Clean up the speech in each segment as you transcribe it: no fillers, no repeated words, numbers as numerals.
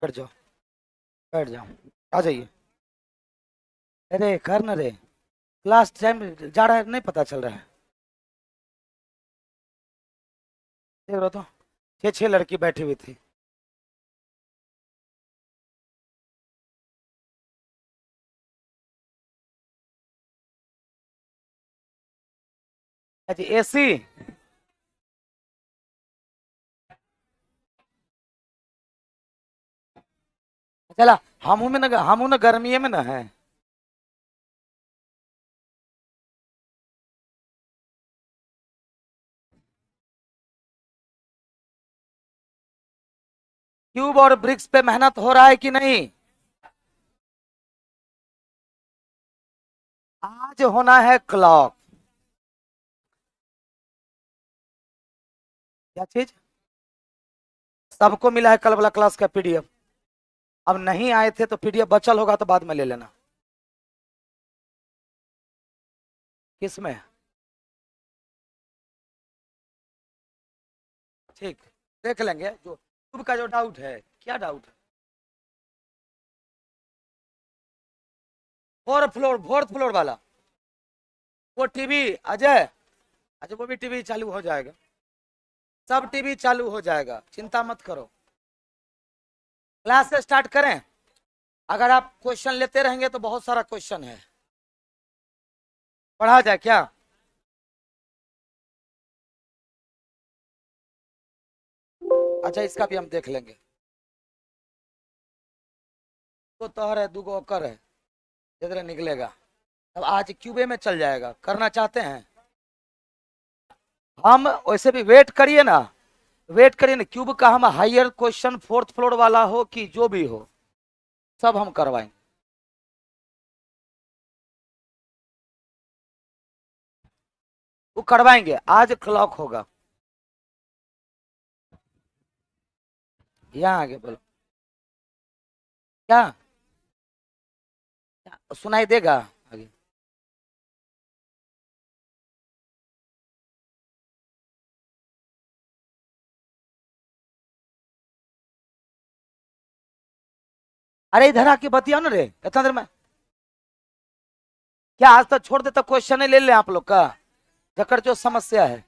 बैठ जाओ, बैठ जाओ, आ जाइए। अरे कर न रे, क्लास टाइम जा रहा है, नहीं पता चल रहा है। देख रहे हो तो, छह छह लड़की बैठी हुई थी। अच्छा एसी। चला, हमू में गर्मी में ना है। क्यूब और ब्रिक्स पे मेहनत हो रहा है कि नहीं? आज होना है क्लॉक। क्या चीज? सबको मिला है कल वाला क्लास का पीडीएफ। अब नहीं आए थे तो पीडीएफ बचल होगा तो बाद में ले लेना। किसमें? ठीक, देख लेंगे। जो ट्यूब का जो डाउट है, क्या डाउट है? फोर्थ फ्लोर वाला वो टीवी, अजय, अच्छा वो भी टीवी चालू हो जाएगा। सब टीवी चालू हो जाएगा, चिंता मत करो। क्लास से स्टार्ट करें। अगर आप क्वेश्चन लेते रहेंगे तो बहुत सारा क्वेश्चन है, पढ़ा जाए क्या? अच्छा इसका भी हम देख लेंगे। दो तोहर है, दो ओकर है, जिधर निकलेगा। अब आज क्यूबे में चल जाएगा, करना चाहते हैं हम? वैसे भी वेट करिए ना, वेट करिए ना। क्यूब का हम हायर क्वेश्चन फोर्थ फ्लोर वाला हो कि जो भी हो, सब हम करवाएंगे। वो करवाएंगे, आज क्लॉक होगा। यहाँ आगे बोलो। क्या सुनाई देगा आगे? अरे इधर आके बतिया ना रे, इतना देर में क्या आज तक छोड़ देता? क्वेश्चन ले ले आप लोग का, जकर जो समस्या है।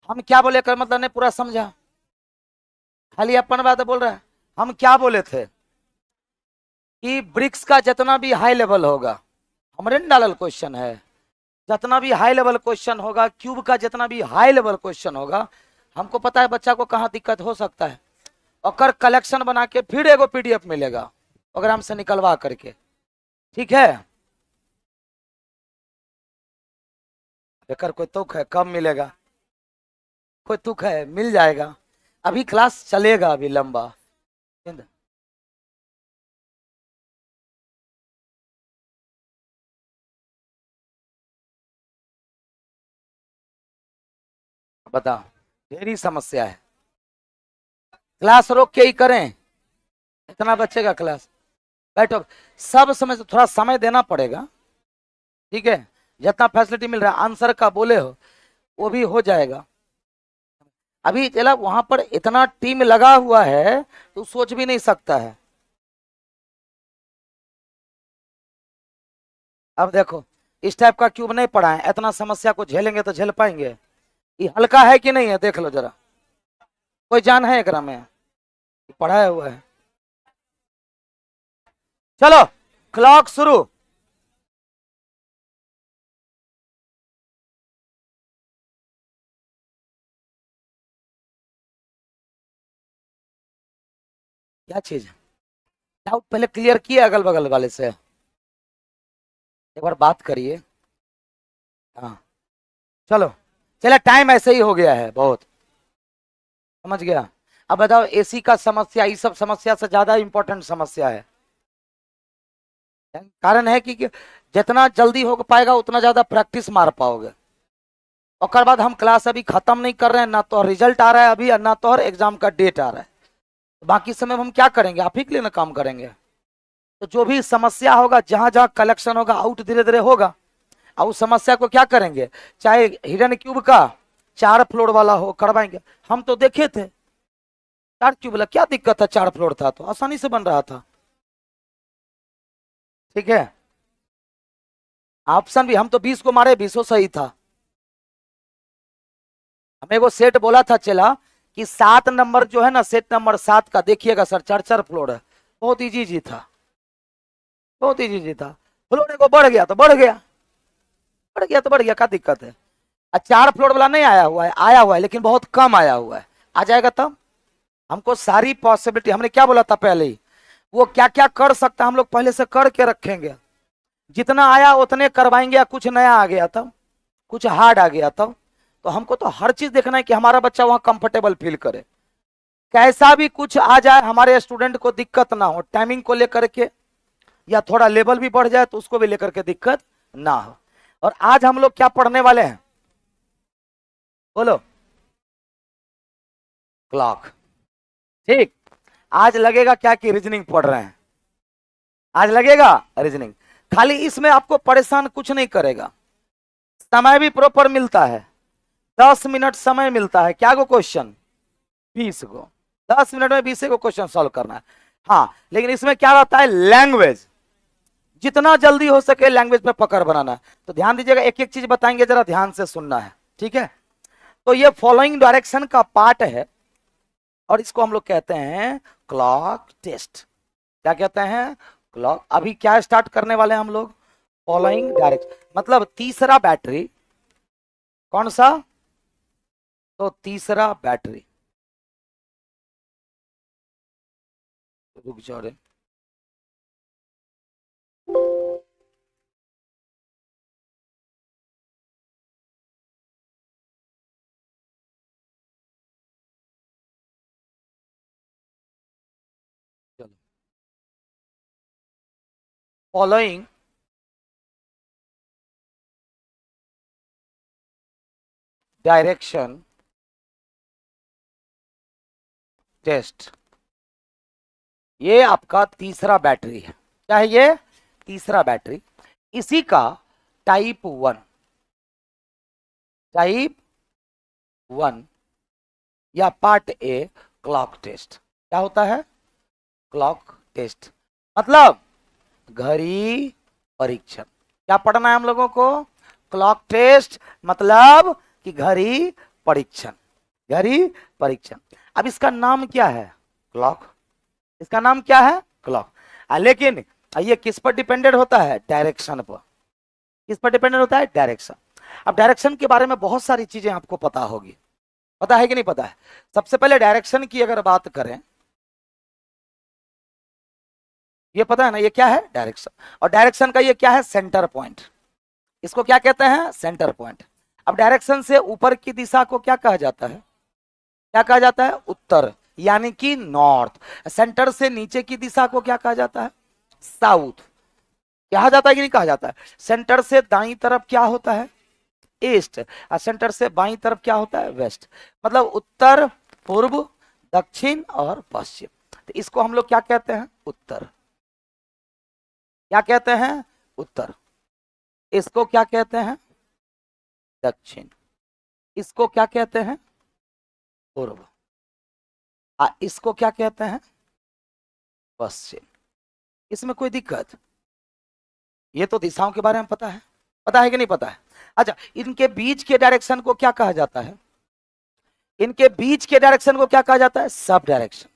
हम क्या बोले कर मतलब नहीं पूरा समझा, खाली अपन बात बोल रहा है। हम क्या बोले थे कि ब्रिक्स का जितना भी हाई लेवल होगा, हमारे न डालल क्वेश्चन है, जितना भी हाई लेवल क्वेश्चन होगा, क्यूब का जितना भी हाई लेवल क्वेश्चन होगा, हमको पता है बच्चा को कहाँ दिक्कत हो सकता है, और कलेक्शन बना के फिर एगो पीडीएफ मिलेगा प्रोग्राम से निकलवा करके। ठीक है, एकर कोई तुक है कब मिलेगा? कोई तुक है मिल जाएगा। अभी क्लास चलेगा अभी लंबा। बताओ, ढेरी समस्या है। क्लास रोक के ही करें? इतना बच्चे का क्लास, बैठो। सब समय थोड़ा समय देना पड़ेगा, ठीक है? जितना फैसिलिटी मिल रहा है आंसर का बोले हो, वो भी हो जाएगा। अभी चला वहां पर इतना टीम लगा हुआ है तो सोच भी नहीं सकता है। अब देखो, इस टाइप का क्यूब नहीं पढ़ा है, इतना समस्या को झेलेंगे तो झेल पाएंगे? ये हल्का है कि नहीं है, देख लो जरा। कोई जान है एकरा में? पढ़ाया हुआ है। चलो क्लॉक शुरू। क्या चीज? डाउट पहले क्लियर किए अगल बगल वाले से, एक बार बात करिए। हाँ चलो, चलो टाइम ऐसे ही हो गया है बहुत, समझ गया। अब बताओ, एसी का समस्या इस सब समस्या से ज्यादा इंपॉर्टेंट समस्या है। कारण है कि जितना जल्दी हो पाएगा उतना ज्यादा प्रैक्टिस मार पाओगे। और बाद हम क्लास अभी खत्म नहीं कर रहे हैं, ना तो रिजल्ट आ रहा है अभी, और ना तो एग्जाम का डेट आ रहा है। बाकी समय हम क्या करेंगे? आप ही के लिए ना काम करेंगे। तो जो भी समस्या होगा, जहां जहां कलेक्शन होगा, आउट धीरे धीरे होगा, और उस समस्या को क्या करेंगे, चाहे हिडन क्यूब का 4 फ्लोर वाला हो करवाएंगे। हम तो देखे थे 4 क्यूब वाला, क्या दिक्कत था, 4 फ्लोर था तो आसानी से बन रहा था। ठीक है, ऑप्शन भी हम तो 20 को मारे, 20 सही था। हमें वो सेट बोला था चला कि 7 नंबर जो है ना, सेट नंबर 7 का देखिएगा सर, 4 फ्लोर है। बहुत इजी था, बहुत इजी था। फ्लोर को बढ़ गया तो बढ़ गया, बढ़ गया तो बढ़ गया, क्या दिक्कत है। 4 फ्लोर वाला नहीं आया हुआ है, आया हुआ है लेकिन बहुत कम आया हुआ है, आ जाएगा तब। हमको सारी पॉसिबिलिटी, हमने क्या बोला था पहले ही, वो क्या क्या कर सकता है हम लोग पहले से करके रखेंगे। जितना आया उतने करवाएंगे, या कुछ नया आ गया तब, कुछ हार्ड आ गया तब। तो हमको तो हर चीज देखना है कि हमारा बच्चा वहां कंफर्टेबल फील करे। कैसा भी कुछ आ जाए हमारे स्टूडेंट को दिक्कत ना हो, टाइमिंग को लेकर के, या थोड़ा लेवल भी बढ़ जाए तो उसको भी लेकर के दिक्कत ना हो। और आज हम लोग क्या पढ़ने वाले हैं, बोलो। क्लॉक। ठीक, आज लगेगा क्या कि रीजनिंग पढ़ रहे हैं, आज लगेगा रीजनिंग। खाली इसमें आपको परेशान कुछ नहीं करेगा, समय भी प्रॉपर मिलता है, 10 मिनट समय मिलता है। क्या को क्वेश्चन, 20 को, 10 मिनट में 20 को क्वेश्चन सॉल्व करना है। हाँ, लेकिन इसमें क्या रहता है, लैंग्वेज, जितना जल्दी हो सके लैंग्वेज पे पकड़ बनाना है। तो ध्यान दीजिएगा, एक एक चीज बताएंगे, जरा ध्यान से सुनना है, ठीक है। तो ये फॉलोइंग डायरेक्शन का पार्ट है, और इसको हम लोग कहते हैं क्लॉक टेस्ट। क्या कहते हैं, क्लॉक। अभी क्या स्टार्ट करने वाले हैं हम लोग, फॉलोइंग डायरेक्शन, मतलब तीसरा बैटरी। कौन सा, तो तीसरा बैटरी। रुक जाओ रे, चलो। फॉलोइंग डायरेक्शन टेस्ट, ये आपका तीसरा बैटरी है। क्या है ये, तीसरा बैटरी। इसी का टाइप 1, टाइप 1 या पार्ट ए क्लॉक टेस्ट। क्या होता है, क्लॉक टेस्ट, मतलब घड़ी परीक्षण। क्या पढ़ना है हम लोगों को, क्लॉक टेस्ट, मतलब कि घड़ी परीक्षण, घड़ी परीक्षण। अब इसका नाम क्या है, क्लॉक, इसका नाम क्या है, क्लॉक। लेकिन ये किस पर डिपेंडेंट होता है, डायरेक्शन पर। किस पर डिपेंडेंट होता है, डायरेक्शन। अब डायरेक्शन के बारे में बहुत सारी चीजें आपको पता होगी, पता है कि नहीं पता है। सबसे पहले डायरेक्शन की अगर बात करें, ये पता है ना, ये क्या है, डायरेक्शन। और डायरेक्शन का ये क्या है, सेंटर पॉइंट। इसको क्या कहते हैं, सेंटर पॉइंट। अब डायरेक्शन से ऊपर की दिशा को क्या कहा जाता है, क्या कहा जाता है, उत्तर, यानी कि नॉर्थ। सेंटर से नीचे की दिशा को क्या कहा जाता है, साउथ। कहा जाता है कि नहीं कहा जाता है। सेंटर से दाईं तरफ क्या होता है, ईस्ट। और सेंटर से बाईं तरफ क्या होता है, वेस्ट। मतलब उत्तर, पूर्व, दक्षिण और पश्चिम। तो इसको हम लोग क्या कहते हैं, उत्तर। क्या कहते हैं, उत्तर। इसको क्या कहते हैं, दक्षिण। इसको क्या कहते हैं, पूर्व। इसको क्या कहते हैं, पश्चिम। इसमें कोई दिक्कत, ये तो दिशाओं के बारे में पता है कि नहीं पता है। अच्छा, इनके बीच के डायरेक्शन को क्या कहा जाता है, इनके बीच के डायरेक्शन को क्या कहा जाता है, सब डायरेक्शन।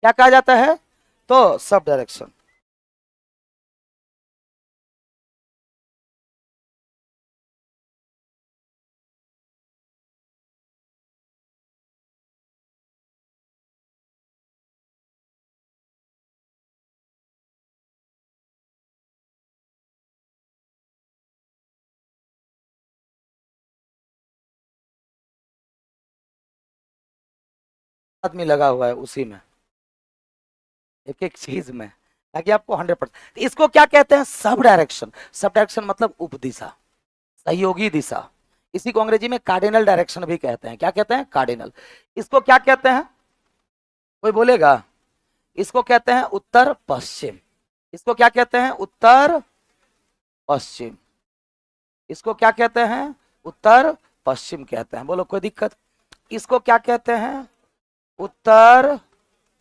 क्या कहा जाता है, तो सब डायरेक्शन। आदमी लगा हुआ है उसी में, एक एक चीज में, ताकि आपको 100%। इसको क्या कहते हैं, सब डायरेक्शन। सब डायरेक्शन मतलब उपदिशा, सहयोगी दिशा। इसी को अंग्रेजी में कार्डिनल डायरेक्शन भी कहते हैं। क्या कहते हैं, कार्डिनल। इसको क्या कहते हैं, कोई बोलेगा, इसको कहते हैं उत्तर पश्चिम। इसको क्या कहते हैं, उत्तर पश्चिम। इसको क्या कहते हैं? उत्तर पश्चिम कहते हैं। बोलो कोई दिक्कत? इसको क्या कहते हैं? उत्तर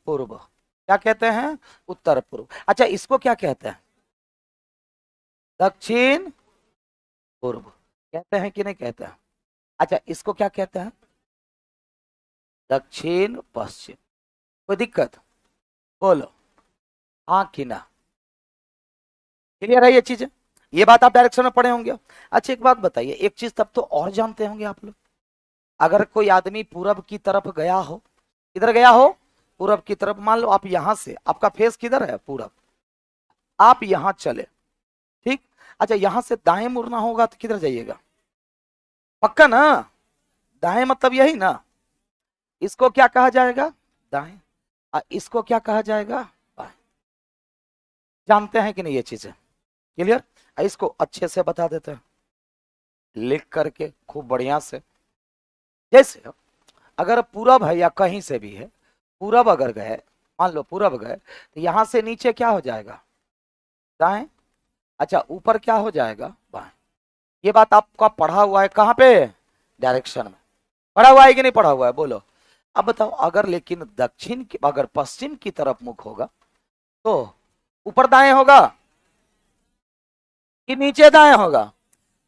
पूर्व। क्या कहते हैं? उत्तर पूर्व। अच्छा, इसको क्या कहते हैं? दक्षिण पूर्व कहते हैं कि नहीं कहते हैं? अच्छा, इसको क्या कहते हैं? दक्षिण पश्चिम। कोई दिक्कत? बोलो हाँ कि ना? क्लियर है ये चीज? ये बात आप डायरेक्शन में पढ़े होंगे। अच्छा, एक बात बताइए, एक चीज तब तो और जानते होंगे आप लोग, अगर कोई आदमी पूरब की तरफ गया हो, किधर गया हो? पूरब की तरफ। मान लो आप यहां से, आपका फेस किधर है? पूरब। आप यहां चले, ठीक। अच्छा, यहां से दाएं मुड़ना होगा तो किधर जाइएगा? पक्का ना? दाएं मतलब यही ना? इसको क्या कहा जाएगा? दाएं। इसको क्या कहा जाएगा? बाएं। जानते हैं कि नहीं ये चीजें? क्लियर? इसको अच्छे से बता देते हैं लिख करके खूब बढ़िया से। जैसे अगर पूरब है या कहीं से भी है, पूरब अगर गए, मान लो पूरब गए, तो यहां से नीचे क्या हो जाएगा? दाएं। अच्छा, ऊपर क्या हो जाएगा? बाएं। ये बात आपका पढ़ा हुआ है कहां पे? डायरेक्शन में। पढ़ा हुआ है कि नहीं पढ़ा हुआ है? बोलो। अब बताओ, अगर लेकिन दक्षिण की, अगर पश्चिम की तरफ मुख होगा तो ऊपर दाएं होगा कि नीचे दाएं होगा?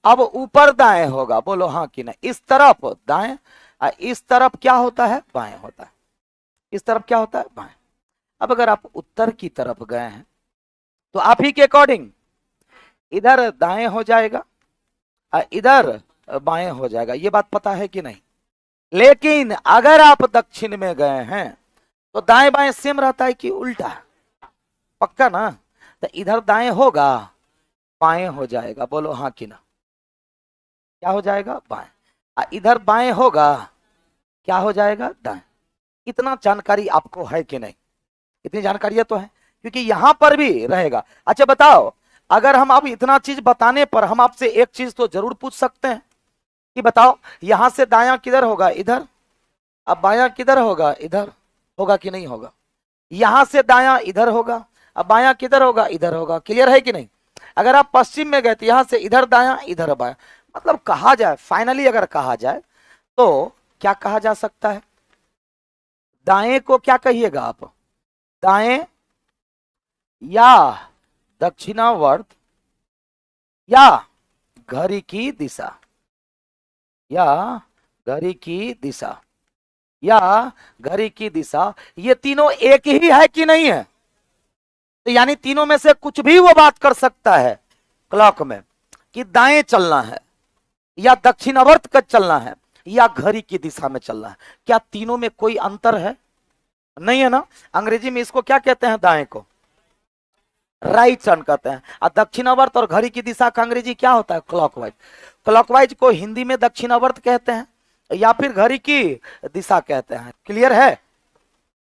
अब ऊपर दाएं होगा। बोलो हाँ कि नहीं? इस तरफ दाएं, इस तरफ क्या होता है? बाएं होता है। इस तरफ क्या होता है? बाएं। अब अगर आप उत्तर की तरफ गए हैं तो आप ही के अकॉर्डिंग इधर दाएं हो जाएगा, इधर बाएं हो जाएगा। ये बात पता है कि नहीं? लेकिन अगर आप दक्षिण में गए हैं तो दाएं बाएं सेम रहता है कि उल्टा? पक्का ना? तो इधर दाएं होगा, बाएं हो जाएगा। बोलो हाँ कि ना? क्या हो जाएगा? बाएं। इधर बाएं होगा, क्या हो जाएगा? दाएं। इतना जानकारी आपको है कि नहीं? इतनी जानकारी तो है, क्योंकि यहां पर भी रहेगा। अच्छा बताओ, अगर हम अब इतना चीज बताने पर हम आपसे एक चीज तो जरूर पूछ सकते हैं कि बताओ यहां से दायां किधर होगा? इधर। अब बायां किधर होगा? इधर। होगा कि नहीं होगा? यहां से दायां इधर होगा, अब बायां किधर होगा? इधर होगा। क्लियर है कि नहीं? अगर आप पश्चिम में गए तो यहां से इधर दायां, इधर बायां। मतलब कहा जाए, फाइनली अगर कहा जाए तो क्या कहा जा सकता है? दाएं को क्या कहिएगा आप? दाएं या दक्षिणावर्त या घड़ी की दिशा, या घड़ी की दिशा, या घड़ी की दिशा, ये तीनों एक ही है कि नहीं है? तो यानी तीनों में से कुछ भी वो बात कर सकता है क्लॉक में कि दाएं चलना है या दक्षिणावर्त का चलना है या घड़ी की दिशा में चलना है। क्या तीनों में कोई अंतर है? नहीं है ना? अंग्रेजी में इसको क्या कहते हैं? दाएं को राइट टर्न कहते हैं, और दक्षिणावर्त और घड़ी की दिशा का अंग्रेजी क्या होता है? क्लॉकवाइज। क्लॉकवाइज को हिंदी में दक्षिणावर्त कहते हैं या फिर घड़ी की दिशा कहते हैं। क्लियर है?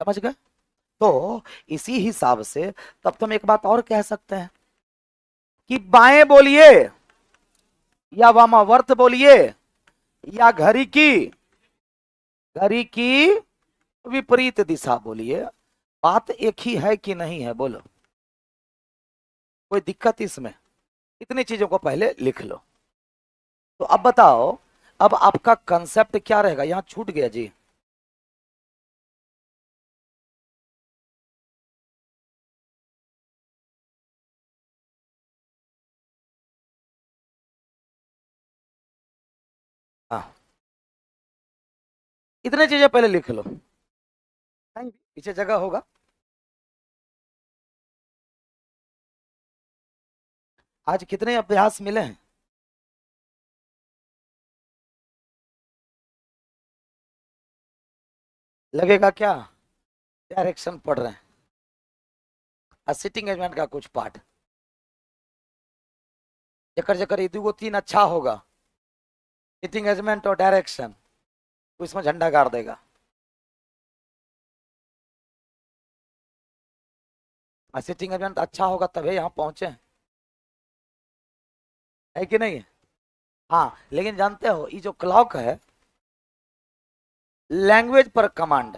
समझ गए? तो इसी हिसाब से तब तो हम एक बात और कह सकते हैं कि बाएं बोलिए या वामावर्त बोलिए या घड़ी की विपरीत दिशा बोलिए, बात एक ही है कि नहीं है? बोलो। कोई दिक्कत इसमें? इतनी चीजों को पहले लिख लो। तो अब बताओ, अब आपका कंसेप्ट क्या रहेगा? यहां छूट गया जी। हाँ, इतने चीजें पहले लिख लो, कहीं पीछे जगह होगा। आज कितने अभ्यास मिले हैं? लगेगा क्या डायरेक्शन पढ़ रहे हैं? सिटिंग एजमेंट का कुछ पार्ट जकर जकर ये तीन अच्छा होगा, सिटिंग एजमेंट और डायरेक्शन, तो इसमें झंडा गाड़ देगा। सिटिंग एजमेंट अच्छा होगा तभी यहाँ पहुंचे, है कि नहीं? हाँ, लेकिन जानते हो ये जो क्लॉक है, लैंग्वेज पर कमांड,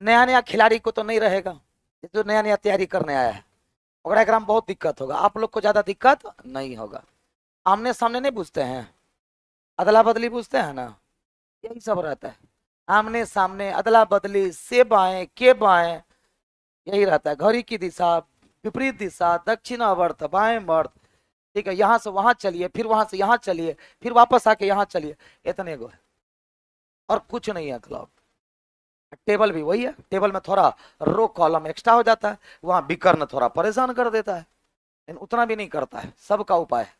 नया नया खिलाड़ी को तो नहीं रहेगा, जो नया नया तैयारी करने आया है, ओकरा एकरा में बहुत दिक्कत होगा। आप लोग को ज्यादा दिक्कत नहीं होगा। आमने सामने नहीं पूछते हैं, अदला बदली पूछते हैं ना, यही सब रहता है। आमने सामने, अदला बदली, से बाएं के बाएं, यही रहता है। घड़ी की दिशा, विपरीत दिशा, दक्षिणावर्त, बाएं वर्त, ठीक है। यहां से वहां चलिए, फिर वहां से यहां चलिए, फिर वापस आके यहां चलिए, इतने गो है और कुछ नहीं है क्लॉक। टेबल भी वही है, टेबल में थोड़ा रो कॉलम एक्स्ट्रा हो जाता है, वहां विकर्ण थोड़ा परेशान कर देता है, लेकिन उतना भी नहीं करता है, सबका उपाय है।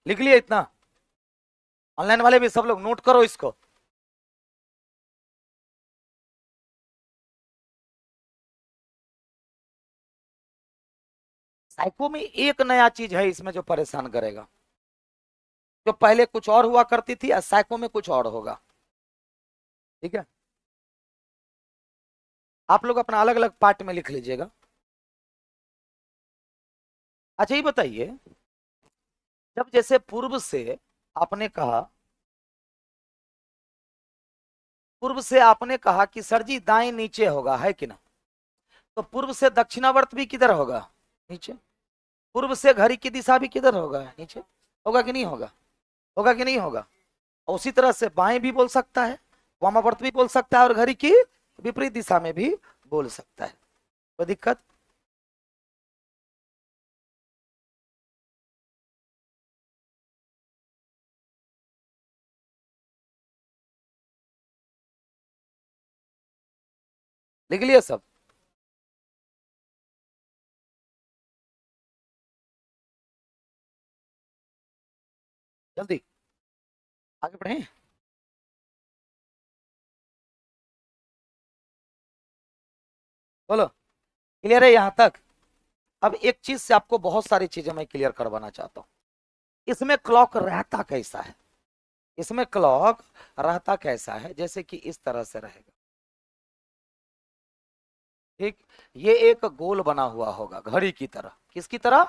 लिख लिया इतना, ऑनलाइन वाले भी सब लोग नोट करो इसको। साइको में एक नया चीज है इसमें जो परेशान करेगा, जो पहले कुछ और हुआ करती थी, साइको में कुछ और होगा, ठीक है। आप लोग अपना अलग अलग पार्ट में लिख लीजिएगा। अच्छा ये बताइए, जब जैसे पूर्व से आपने कहा, पूर्व से आपने कहा कि सर जी दाएं नीचे होगा, है कि ना, तो पूर्व से दक्षिणावर्त भी किधर होगा, नीचे। पूर्व से घड़ी की दिशा भी किधर होगा, नीचे। होगा कि नहीं होगा, होगा कि नहीं होगा। और उसी तरह से बाएं भी बोल सकता है, वामावर्त भी बोल सकता है, और घड़ी की विपरीत दिशा में भी बोल सकता है। कोई दिक्कत। लिख लिया सब। जल्दी आगे बढ़े। बोलो, क्लियर है यहां तक। अब एक चीज से आपको बहुत सारी चीजें मैं क्लियर करवाना चाहता हूं। इसमें क्लॉक रहता कैसा है, इसमें क्लॉक रहता कैसा है, जैसे कि इस तरह से रहेगा, ठीक। ये एक गोल बना हुआ होगा घड़ी की तरह, किसकी तरह,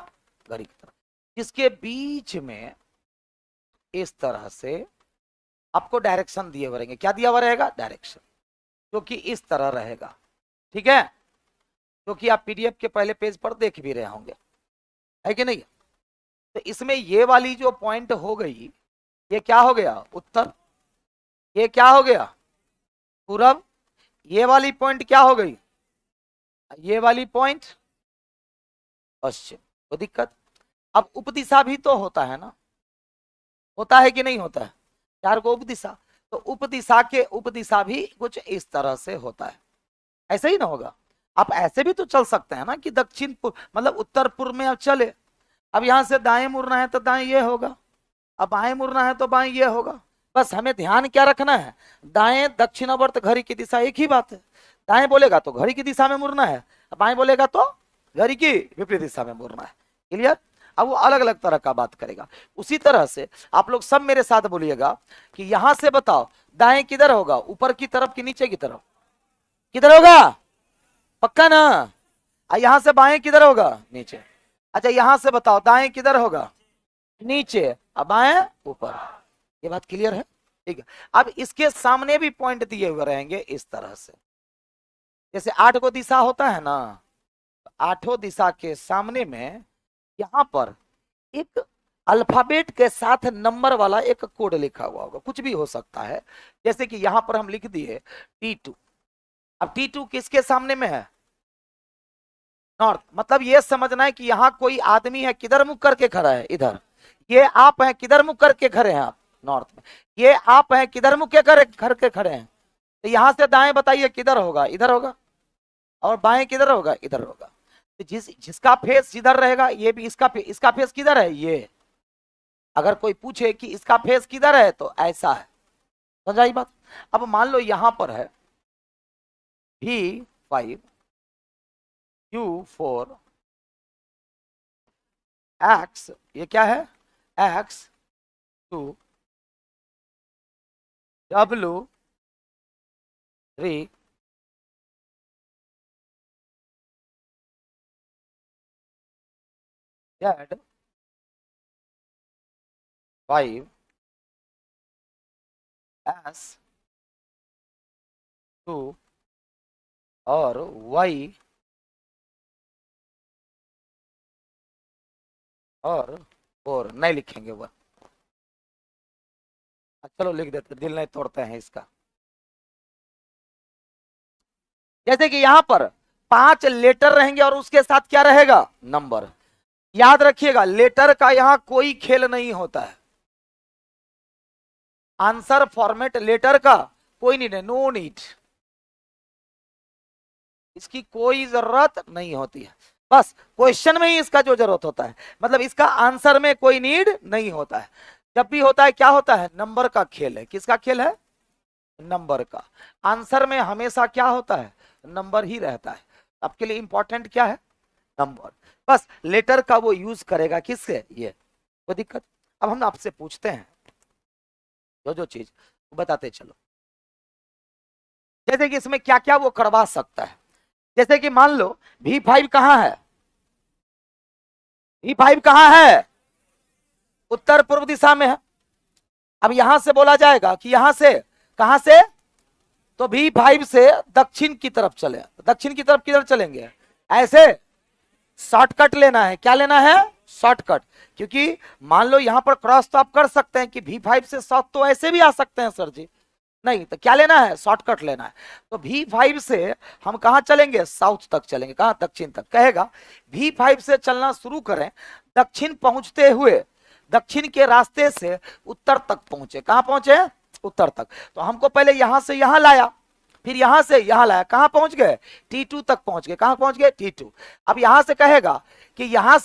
घड़ी की तरह, जिसके बीच में इस तरह से आपको डायरेक्शन दिए हुए रहेंगे। क्या दिया हुआ रहेगा, डायरेक्शन, जो कि इस तरह रहेगा, ठीक है। जो कि आप पीडीएफ के पहले पेज पर देख भी रहे होंगे, है कि नहीं। तो इसमें ये वाली जो पॉइंट हो गई, ये क्या हो गया, उत्तर। ये क्या हो गया, पूरब। ये वाली पॉइंट क्या हो गई, ये वाली पॉइंट पश्चिम। कोई दिक्कत। अब उपदिशा भी तो होता है ना, होता है कि नहीं होता है, चार को उपदिशा। तो उपदिशा के उपदिशा भी कुछ इस तरह से होता है, ऐसे ही ना होगा। आप ऐसे भी तो चल सकते हैं ना कि दक्षिण पूर्व, मतलब उत्तर पूर्व में आप चले। अब यहां से दाएं मुड़ना है तो दाएं ये होगा, अब बाएं मुड़ना है तो बाएं ये होगा। बस हमें ध्यान क्या रखना है, दाएं दक्षिणावर्त घड़ी की दिशा एक ही बात है। दाएं बोलेगा तो घड़ी की दिशा में मुड़ना है, बाएं बोलेगा तो घड़ी की विपरीत दिशा में मुड़ना है। क्लियर। अब वो अलग अलग तरह का बात करेगा। उसी तरह से आप लोग सब मेरे साथ बोलिएगा कि यहां से बताओ दाएं किधर होगा, ऊपर की तरफ कि नीचे की तरफ, किधर होगा, पक्का ना। यहां से बाएं किधर होगा, नीचे। अच्छा यहां से बताओ दाएं किधर होगा, नीचे, अब बाएं ऊपर। ये बात क्लियर है, ठीक है। अब इसके सामने भी पॉइंट दिए हुए रहेंगे इस तरह से, जैसे 8 को दिशा होता है ना, आठों दिशा के सामने में यहां पर एक अल्फाबेट के साथ नंबर वाला एक कोड लिखा हुआ होगा, कुछ भी हो सकता है। जैसे कि यहां पर हम लिख दिए T2। अब T2 किसके सामने में है, नॉर्थ। मतलब ये समझना है कि यहां कोई आदमी है, किधर मुख करके खड़ा है, इधर। ये आप हैं, किधर मुख करके खड़े हैं आप, नॉर्थ में। ये आप हैं, किधर मुख के करके खड़े हैं। तो यहां से दाएं बताइए किधर होगा, इधर होगा। और बाएं किधर होगा, इधर होगा। तो जिसका फेस जिधर रहेगा, ये भी इसका फेस किधर है, ये। अगर कोई पूछे कि इसका फेस किधर है तो ऐसा है, समझाई बात। अब मान लो यहां पर है V5 U4 X, ये क्या है X2 W3 Z5 S2 और Y और 4 नहीं लिखेंगे वह, चलो लिख देते, दिल नहीं तोड़ते हैं इसका। जैसे कि यहां पर 5 लेटर रहेंगे और उसके साथ क्या रहेगा, नंबर। याद रखिएगा लेटर का यहां कोई खेल नहीं होता है, आंसर फॉर्मेट लेटर का कोई नहीं है, नो नीड, इसकी कोई जरूरत नहीं होती है, बस क्वेश्चन में ही इसका जो जरूरत होता है, मतलब इसका आंसर में कोई नीड नहीं होता है। जब भी होता है क्या होता है, नंबर का खेल है। किसका खेल है, नंबर का। आंसर में हमेशा क्या होता है, नंबर ही रहता है। आपके लिए इंपॉर्टेंट क्या है, नंबर। बस लेटर का वो यूज करेगा किससे, ये कोई दिक्कत। अब हम आपसे पूछते हैं जो जो चीज बताते चलो, जैसे कि इसमें क्या क्या वो करवा सकता है। जैसे कि मान लो V5 कहां है, V5 कहां है, उत्तर पूर्व दिशा में है। अब यहां से बोला जाएगा कि यहां से कहां से, तो V5 से दक्षिण की तरफ चले। दक्षिण की तरफ किधर चलेंगे, ऐसे शॉर्टकट लेना है। क्या लेना है, शॉर्टकट। क्योंकि मान लो यहां पर क्रॉस तो आप कर सकते हैं कि V5 से साउथ तो ऐसे भी आ सकते हैं सर जी, नहीं तो क्या लेना है, शॉर्टकट लेना है। तो V5 से हम कहां चलेंगे, साउथ तक चलेंगे। कहां, दक्षिण तक। कहेगा V5 से चलना शुरू करें, दक्षिण पहुंचते हुए दक्षिण के रास्ते से उत्तर तक पहुंचे। कहां पहुंचे, उत्तर तक। तो हमको पहले यहां से यहां लाया, फिर यहां से यहां लाया, कहां पहुंच गए, T2 तक पहुंच गए। कहां पहुंच गए, T2। अब यहां से कहेगा कि यहां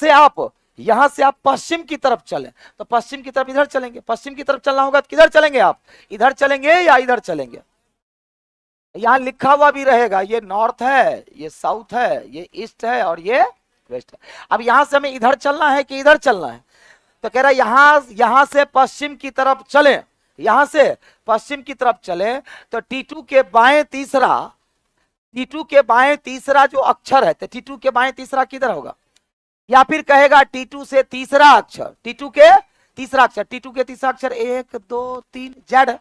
से आप पश्चिम की तरफ चलें, तो पश्चिम की तरफ इधर चलेंगे। पश्चिम की तरफ चलना होगा तो किधर चलेंगे आप, इधर चलेंगे या इधर चलेंगे। यहां लिखा हुआ भी रहेगा, ये नॉर्थ है, ये साउथ है, ये ईस्ट है और ये वेस्ट है। अब यहां से हमें इधर चलना है कि इधर चलना है, तो कह रहा है यहां से पश्चिम की तरफ चले, यहां से पश्चिम की तरफ चले। तो T2 के बाएं तीसरा जो अक्षर है, तो T2 के बाएं तीसरा किधर होगा, या फिर कहेगा T2 से तीसरा अक्षर, T2 के तीसरा अक्षर 1 2 3 Z।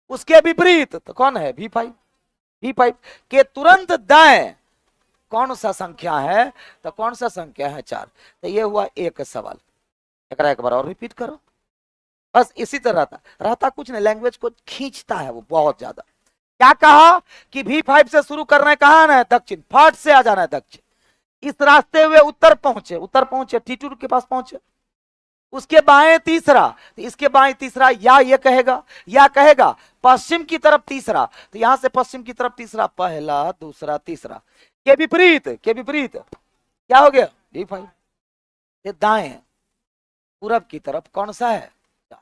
उसके विपरीत तो कौन है, V5 के तुरंत दाएं कौन सा संख्या है, तो कौन सा संख्या है, 4। तो ये हुआ एक सवाल। एक बार और रिपीट करो, बस इसी तरह रहता कुछ नहीं, लैंग्वेज को खींचता है वो बहुत ज्यादा। क्या कहा कि V5 से शुरू करना है, कहां आना है, दक्षिण, फट से आ जाना है दक्षिण। इस रास्ते हुए उत्तर पहुंचे T2 के पास पहुंचे। उसके बाएं तीसरा, तो इसके बाएं तीसरा, या ये कहेगा या कहेगा पश्चिम की तरफ तीसरा, तो यहां से पश्चिम की तरफ तीसरा, पहला दूसरा तीसरा। के विपरीत क्या हो गया, V5। ये दाएं पूरब की तरफ कौन सा है, 4।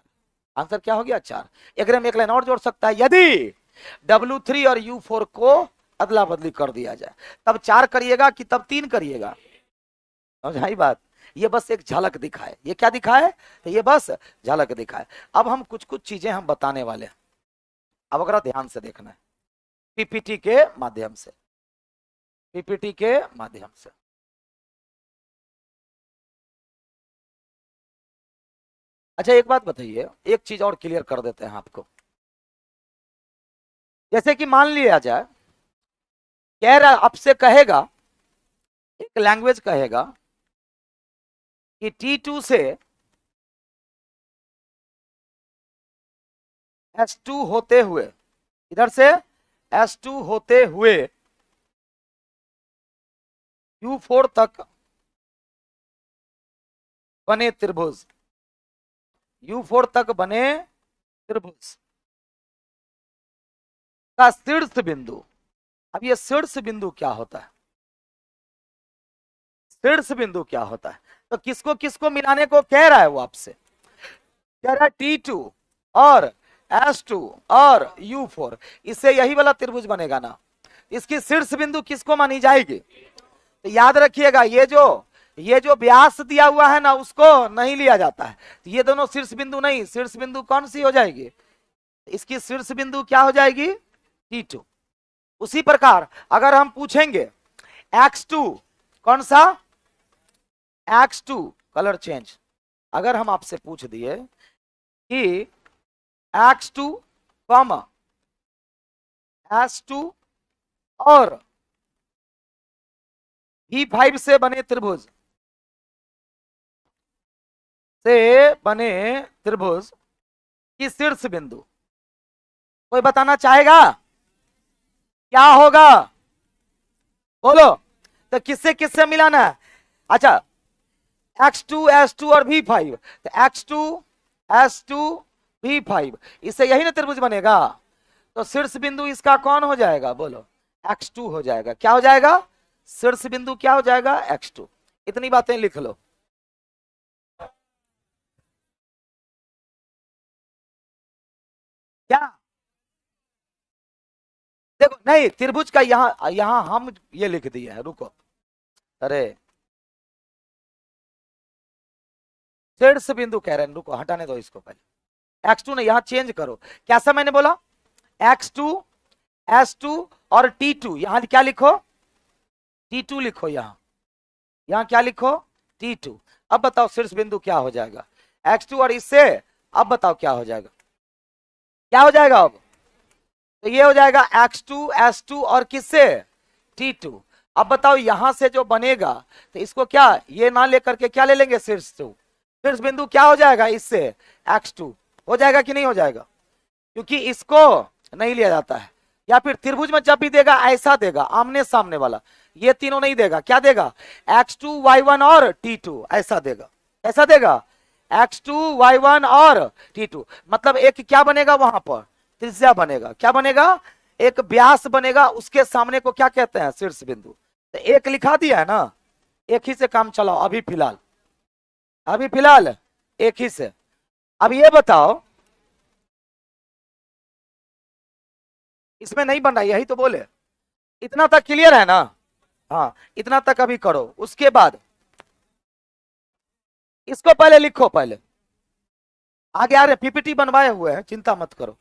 आंसर क्या हो गया, 4। एक लाइन और जोड़ सकता है, यदि W3 और U4 को अदला बदली कर दिया जाए, तब 4 करिएगा कि तब 3 करिएगा। समझाई बात। ये बस एक झलक दिखाए, ये क्या दिखाए, तो ये बस झलक दिखाए। अब हम कुछ चीजें हम बताने वाले हैं, अब अगर ध्यान से देखना है पीपीटी के माध्यम से, अच्छा एक बात बताइए, एक चीज और क्लियर कर देते हैं आपको। जैसे कि मान लिया जाए, कह रहा आपसे कहेगा, एक लैंग्वेज कहेगा कि T2 से S2 होते हुए, इधर से S2 होते हुए U4 तक बने त्रिभुज, U4 तक बने त्रिभुज का शीर्ष बिंदु। अब ये शीर्ष बिंदु क्या होता है, तो किसको किसको मिलाने को कह रहा है वो आपसे, कह रहा है T2 और S2 और U4, इससे यही वाला त्रिभुज बनेगा ना। इसकी शीर्ष बिंदु किसको मानी जाएगी? तो याद रखिएगा, ये जो व्यास दिया हुआ है ना, उसको नहीं लिया जाता है। तो ये दोनों शीर्ष बिंदु नहीं, शीर्ष बिंदु कौन सी हो जाएगी? इसकी शीर्ष बिंदु क्या हो जाएगी? T2। उसी प्रकार अगर हम पूछेंगे X2, कौन सा? X2 कलर चेंज, अगर हम आपसे पूछ दिए कि X2, S2 और V5 से बने त्रिभुज की शीर्ष बिंदु कोई बताना चाहेगा क्या होगा? बोलो। तो किससे किससे मिलाना है? अच्छा, X2, S2 और V5, तो X2, S2, V5, इससे यही ना त्रिभुज बनेगा। तो शीर्ष बिंदु इसका कौन हो जाएगा? बोलो, X2 हो जाएगा। क्या हो जाएगा? शीर्ष बिंदु क्या हो जाएगा? X2। इतनी बातें लिख लो। क्या? देखो, नहीं, त्रिभुज का यहां हम ये लिख दिए हैं, रुको। अरे, शीर्ष बिंदु कह रहे हैं, रुको, हटाने दो इसको पहले। X2 ने यहां चेंज करो। कैसा मैंने बोला? X2, S2 और T2, यहां क्या लिखो? T2 लिखो। यहां क्या लिखो? T2। अब बताओ शीर्ष बिंदु क्या हो जाएगा? X2 और इससे, अब बताओ क्या हो जाएगा? क्या हो जाएगा अब? तो ये हो जाएगा X2, S2 और किससे? T2। अब बताओ यहां से जो बनेगा, तो इसको क्या ये ना लेकर के क्या ले लेंगे? शीर्ष बिंदु क्या हो जाएगा? इससे X2 हो जाएगा कि नहीं हो जाएगा? क्योंकि इसको नहीं लिया जाता है। या फिर त्रिभुज में जब भी देगा ऐसा देगा, आमने सामने वाला, ये तीनों नहीं देगा। क्या देगा? X2, Y1 और T2 ऐसा देगा। ऐसा देगा X2, Y1 और T2। मतलब एक क्या बनेगा वहां पर? त्रिज्या बनेगा। क्या बनेगा? एक व्यास बनेगा। उसके सामने को क्या कहते हैं? शीर्ष बिंदु। तो एक लिखा दिया है ना, एक ही से काम चलाओ अभी फिलहाल एक ही से। अब ये बताओ, इसमें नहीं बन रहा, यही तो बोले। इतना तक क्लियर है ना? हाँ, इतना तक अभी करो। उसके बाद इसको पहले लिखो। पहले आगे आ रहे पीपीटी बनवाए हुए हैं, चिंता मत करो।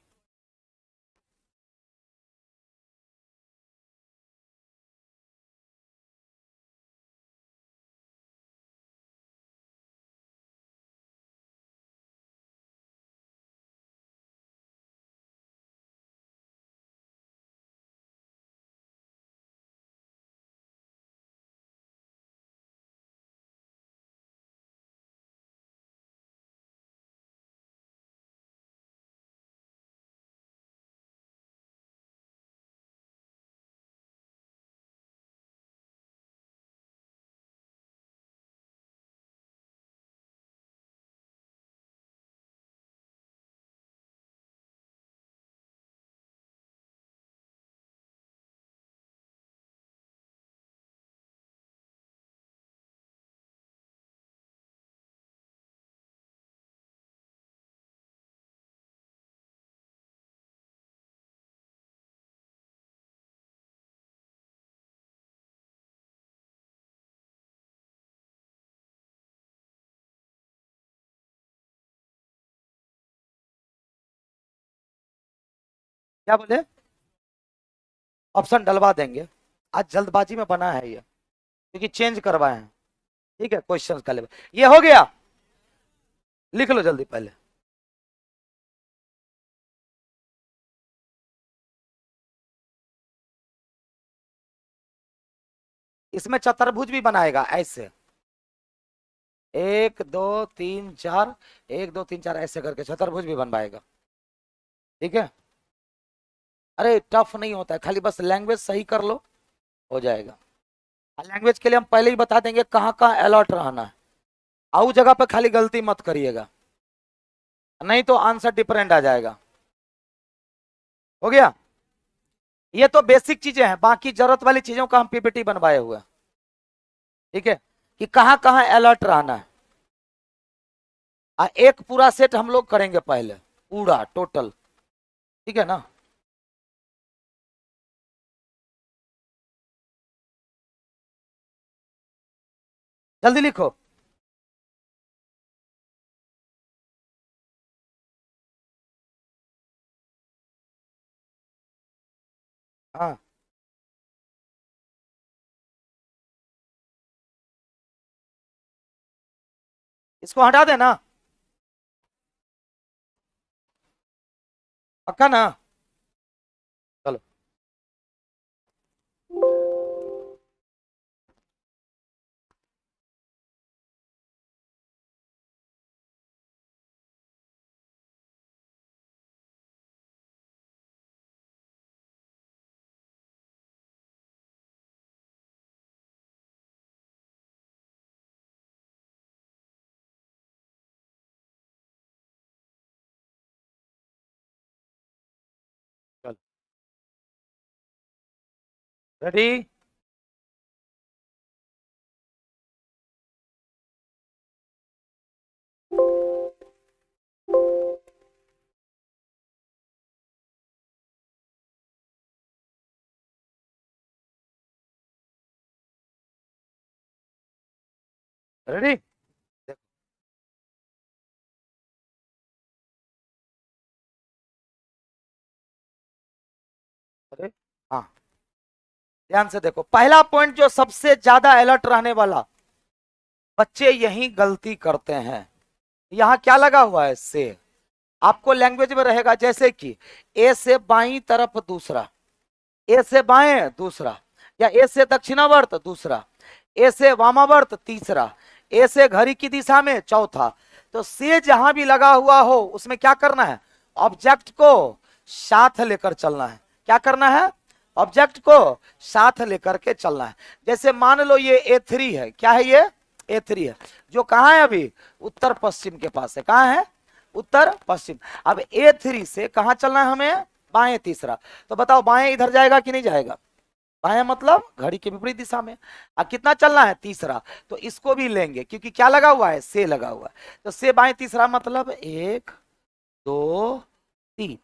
क्या बोले? ऑप्शन डलवा देंगे। आज जल्दबाजी में बना है ये, क्योंकि चेंज करवाए हैं। ठीक है, क्वेश्चन का लेवल ये हो गया। लिख लो जल्दी पहले। इसमें चतुर्भुज भी बनाएगा ऐसे, 1 2 3 4, 1 2 3 4 ऐसे करके चतुर्भुज भी बनवाएगा। ठीक है, अरे टफ नहीं होता है, खाली बस लैंग्वेज सही कर लो, हो जाएगा। लैंग्वेज के लिए हम पहले ही बता देंगे कहाँ कहाँ अलर्ट रहना है। आउ जगह पे खाली गलती मत करिएगा, नहीं तो आंसर डिफरेंट आ जाएगा। हो गया? ये तो बेसिक चीजें हैं, बाकी जरूरत वाली चीजों का हम पीपीटी बनवाए हुए हैं। ठीक है, कि कहाँ कहाँ अलर्ट रहना है। एक पूरा सेट हम लोग करेंगे पहले, पूरा टोटल। ठीक है ना। जल्दी लिखो। हाँ, इसको हटा देना, पक्का ना। चलो, चलो, रेडी। रेडी। अरे, हाँ, ध्यान से देखो, पहला पॉइंट जो सबसे ज्यादा अलर्ट रहने वाला, बच्चे यही गलती करते हैं। यहाँ क्या लगा हुआ है, से। आपको लैंग्वेज में रहेगा जैसे कि ए से बाईं तरफ दूसरा, ए से बाएं दूसरा, या ए से दक्षिणावर्त दूसरा, ए से वामावर्त तीसरा, ए से घड़ी की दिशा में चौथा। तो से जहां भी लगा हुआ हो उसमें क्या करना है, ऑब्जेक्ट को साथ लेकर चलना है। क्या करना है, ऑब्जेक्ट को साथ लेकर के चलना है। जैसे मान लो ये A3 है, क्या है ये, A3 है, जो कहां है अभी, उत्तर पश्चिम के पास है। कहां है, उत्तर पश्चिम। अब A3 से कहां चलना है हमें, बाएं तीसरा। तो बताओ बाएं इधर जाएगा कि नहीं जाएगा, बाएं मतलब घड़ी के विपरीत दिशा में। अब कितना चलना है, तीसरा। तो इसको भी लेंगे क्योंकि क्या लगा हुआ है, से लगा हुआ है। तो से बाएं तीसरा मतलब 1 2 3,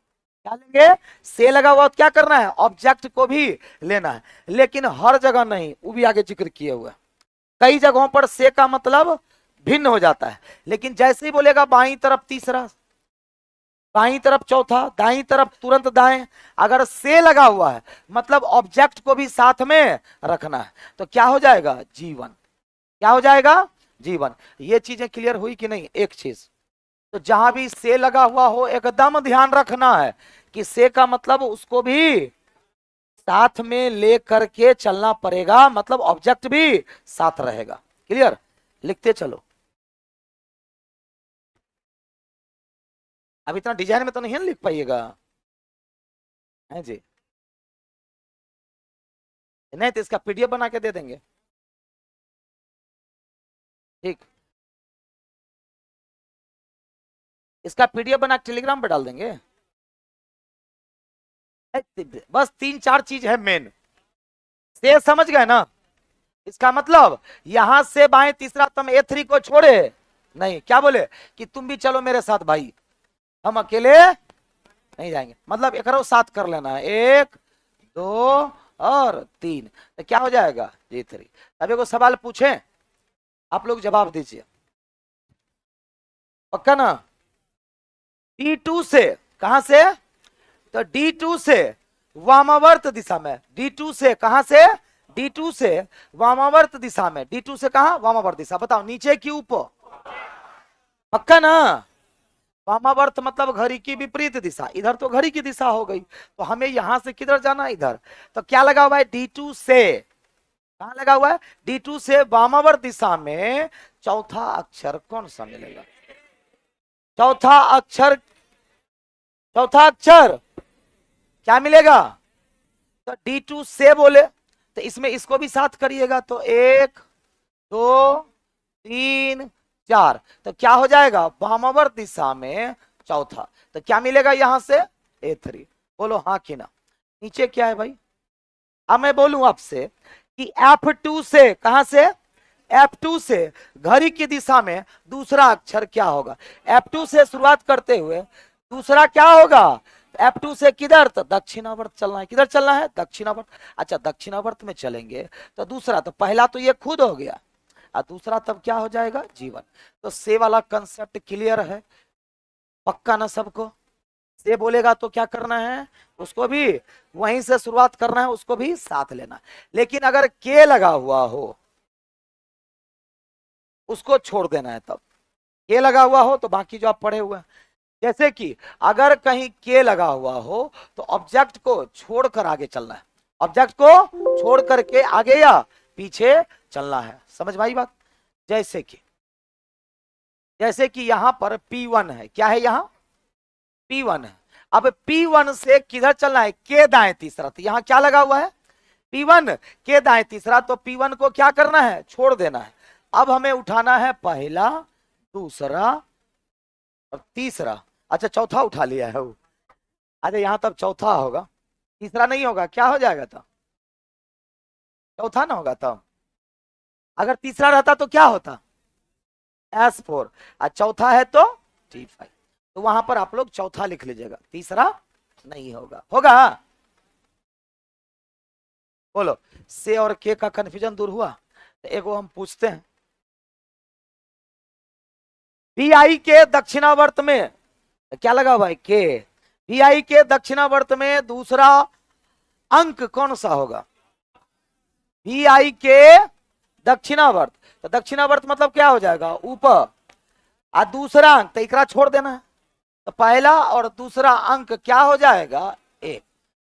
क्या लेंगे, से लगा हुआ। तो क्या करना है, ऑब्जेक्ट को भी लेना है, लेकिन हर जगह नहीं, वो भी आगे जिक्र किए हुए। कई जगहों पर से का मतलब भिन्न हो जाता है, लेकिन जैसे ही बोलेगा बाईं तरफ तीसरा, बाईं तरफ चौथा, दाईं तरफ तुरंत दाएं, अगर से लगा हुआ है मतलब ऑब्जेक्ट को भी साथ में रखना है। तो क्या हो जाएगा, जीवन। क्या हो जाएगा, जीवन। ये चीजें क्लियर हुई कि नहीं। एक चीज तो जहां भी से लगा हुआ हो एकदम ध्यान रखना है कि से का मतलब उसको भी साथ में ले करके चलना पड़ेगा, मतलब ऑब्जेक्ट भी साथ रहेगा। क्लियर, लिखते चलो। अब इतना डिजाइन में तो नहीं लिख पाइएगा, है जी। नहीं तो इसका पीडीएफ बना के दे देंगे। ठीक, इसका पीडीएफ बना के टेलीग्राम पे डाल देंगे। बस 3 4 चीज है मेन, से समझ गए ना। इसका मतलब यहां से बाएं तीसरा, तुम A3 को छोड़े नहीं। क्या बोले कि तुम भी चलो मेरे साथ भाई, हम अकेले नहीं जाएंगे। मतलब एक साथ कर लेना है, 1 2 और 3। तो क्या हो जाएगा, G3। अब एक सवाल पूछे, आप लोग जवाब दीजिए, पक्का ना। D2 से, कहां से, तो D2 से वामावर्त दिशा में, D2 से कहां से, D2 से वामावर्त दिशा में, D2 से कहां, वामावर्त दिशा। बताओ नीचे की ऊपर, पक्का ना। वामावर्त मतलब घड़ी की विपरीत दिशा, इधर तो घड़ी की दिशा हो गई, तो हमें यहां से किधर जाना, इधर। तो क्या लगा हुआ है, D2 से, कहां लगा हुआ है, D2 से वामावर्त दिशा में चौथा अक्षर कौन सा मिलेगा, चौथा अक्षर, चौथा अक्षर क्या मिलेगा। तो D2 से बोले तो इसमें इसको भी साथ करिएगा, तो 1 2 3 4। तो क्या हो जाएगा, वामावर्त दिशा में चौथा। तो क्या मिलेगा यहां से, A3। बोलो हाँ कि ना। नीचे क्या है भाई, अब मैं बोलूं आपसे कि F2 से, कहां से, F2 से घड़ी की दिशा में दूसरा अक्षर क्या होगा। F2 से शुरुआत करते हुए दूसरा क्या होगा, F2 से किधर, तो दक्षिणावर्त चलना है। किधर चलना है, दक्षिणावर्त। अच्छा दक्षिणावर्त में चलेंगे तो दूसरा, तो पहला तो ये खुद हो गया और दूसरा तब क्या हो जाएगा, जीवन। तो से वाला कंसेप्ट क्लियर है, पक्का ना सबको। से बोलेगा तो क्या करना है, उसको भी वहीं से शुरुआत करना है, उसको भी साथ लेना। लेकिन अगर के लगा हुआ हो उसको छोड़ देना है। तब के लगा हुआ हो तो बाकी जो आप पढ़े हुए हैं, जैसे कि अगर कहीं के लगा हुआ हो तो ऑब्जेक्ट को छोड़कर आगे चलना है, ऑब्जेक्ट को छोड़ करके आगे या पीछे चलना है। समझ भाई बात। जैसे कि यहां पर P1 है, क्या है यहां, P1 है। अब P1 से किधर चलना है, के दाएं तीसरा। तो यहां क्या लगा हुआ है, P1 के दाएं तीसरा। तो P1 को क्या करना है, छोड़ देना है। अब हमें उठाना है पहला, दूसरा और तीसरा। अच्छा चौथा उठा लिया है वो। अच्छा यहां तब चौथा होगा, तीसरा नहीं होगा, क्या हो जाएगा तब, चौथा ना होगा तब। अगर तीसरा रहता तो क्या होता, S4, और चौथा है तो T5। तो वहां पर आप लोग चौथा लिख लीजिएगा, तीसरा नहीं होगा। होगा, बोलो। से और के का कंफ्यूजन दूर हुआ। तो एगो हम पूछते हैं, VI के दक्षिणावर्त में क्या लगा हुआ है, के। VI के दक्षिणावर्त में दूसरा अंक कौन सा होगा, VI के दक्षिणावर्त। तो दक्षिणावर्त मतलब क्या हो जाएगा, ऊपर। और दूसरा अंक तो इकरा छोड़ देना है। तो पहला और दूसरा अंक क्या हो जाएगा, एक।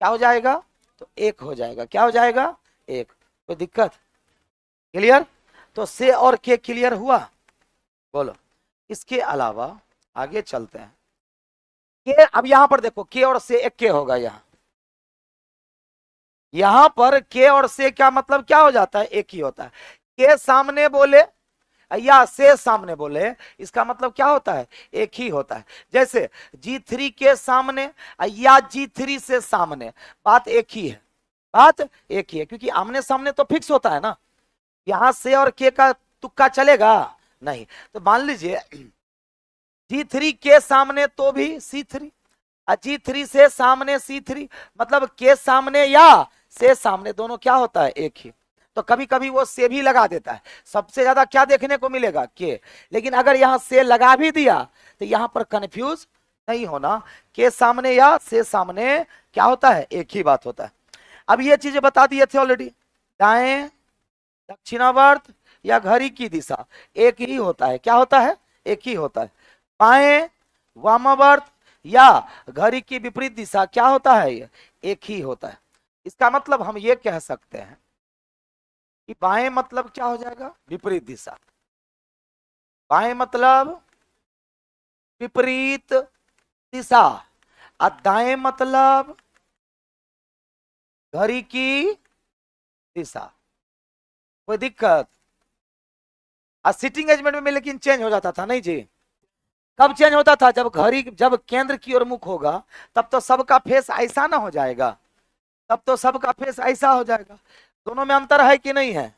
क्या हो जाएगा, तो एक हो जाएगा। क्या हो जाएगा, एक। कोई दिक्कत, क्लियर। तो से और के क्लियर हुआ, बोलो। इसके अलावा आगे चलते हैं। के, अब यहां पर देखो के और से एक के होगा। यहां पर के और से क्या मतलब क्या हो जाता है, एक ही होता है। के सामने बोले या से सामने बोले, इसका मतलब क्या होता है, एक ही होता है। जैसे G3 के सामने या G3 से सामने, बात एक ही है, बात एक ही है। क्योंकि आमने सामने तो फिक्स होता है ना, यहां से और के का तुक्का चलेगा नहीं। तो मान लीजिए G3 के सामने तो भी C3, G3 से सामने C3, मतलब के सामने या से सामने दोनों क्या होता है, एक ही। तो कभी कभी वो से भी लगा देता है। सबसे ज्यादा क्या देखने को मिलेगा, के। लेकिन अगर यहां से लगा भी दिया तो यहां पर कंफ्यूज नहीं होना, के सामने या से सामने क्या होता है, एक ही बात होता है। अब ये चीजें बता दिए थे ऑलरेडी, दाएं दक्षिणावर्त या घड़ी की दिशा एक ही होता है। क्या होता है, एक ही होता है। बाएं वामावर्त या घड़ी की विपरीत दिशा क्या होता है, ये एक ही होता है। इसका मतलब हम ये कह सकते हैं कि बाएं मतलब क्या हो जाएगा, विपरीत दिशा। बाएं मतलब विपरीत दिशा और दाएं मतलब घड़ी की दिशा। कोई दिक्कत। और सिटिंग एजमेंट में लेकिन चेंज हो जाता था नहीं जी। कब चेंज होता था, जब घड़ी जब केंद्र की ओर मुख होगा तब तो सबका फेस ऐसा ना हो जाएगा, तब तो सबका फेस ऐसा हो जाएगा। दोनों में अंतर है कि नहीं है।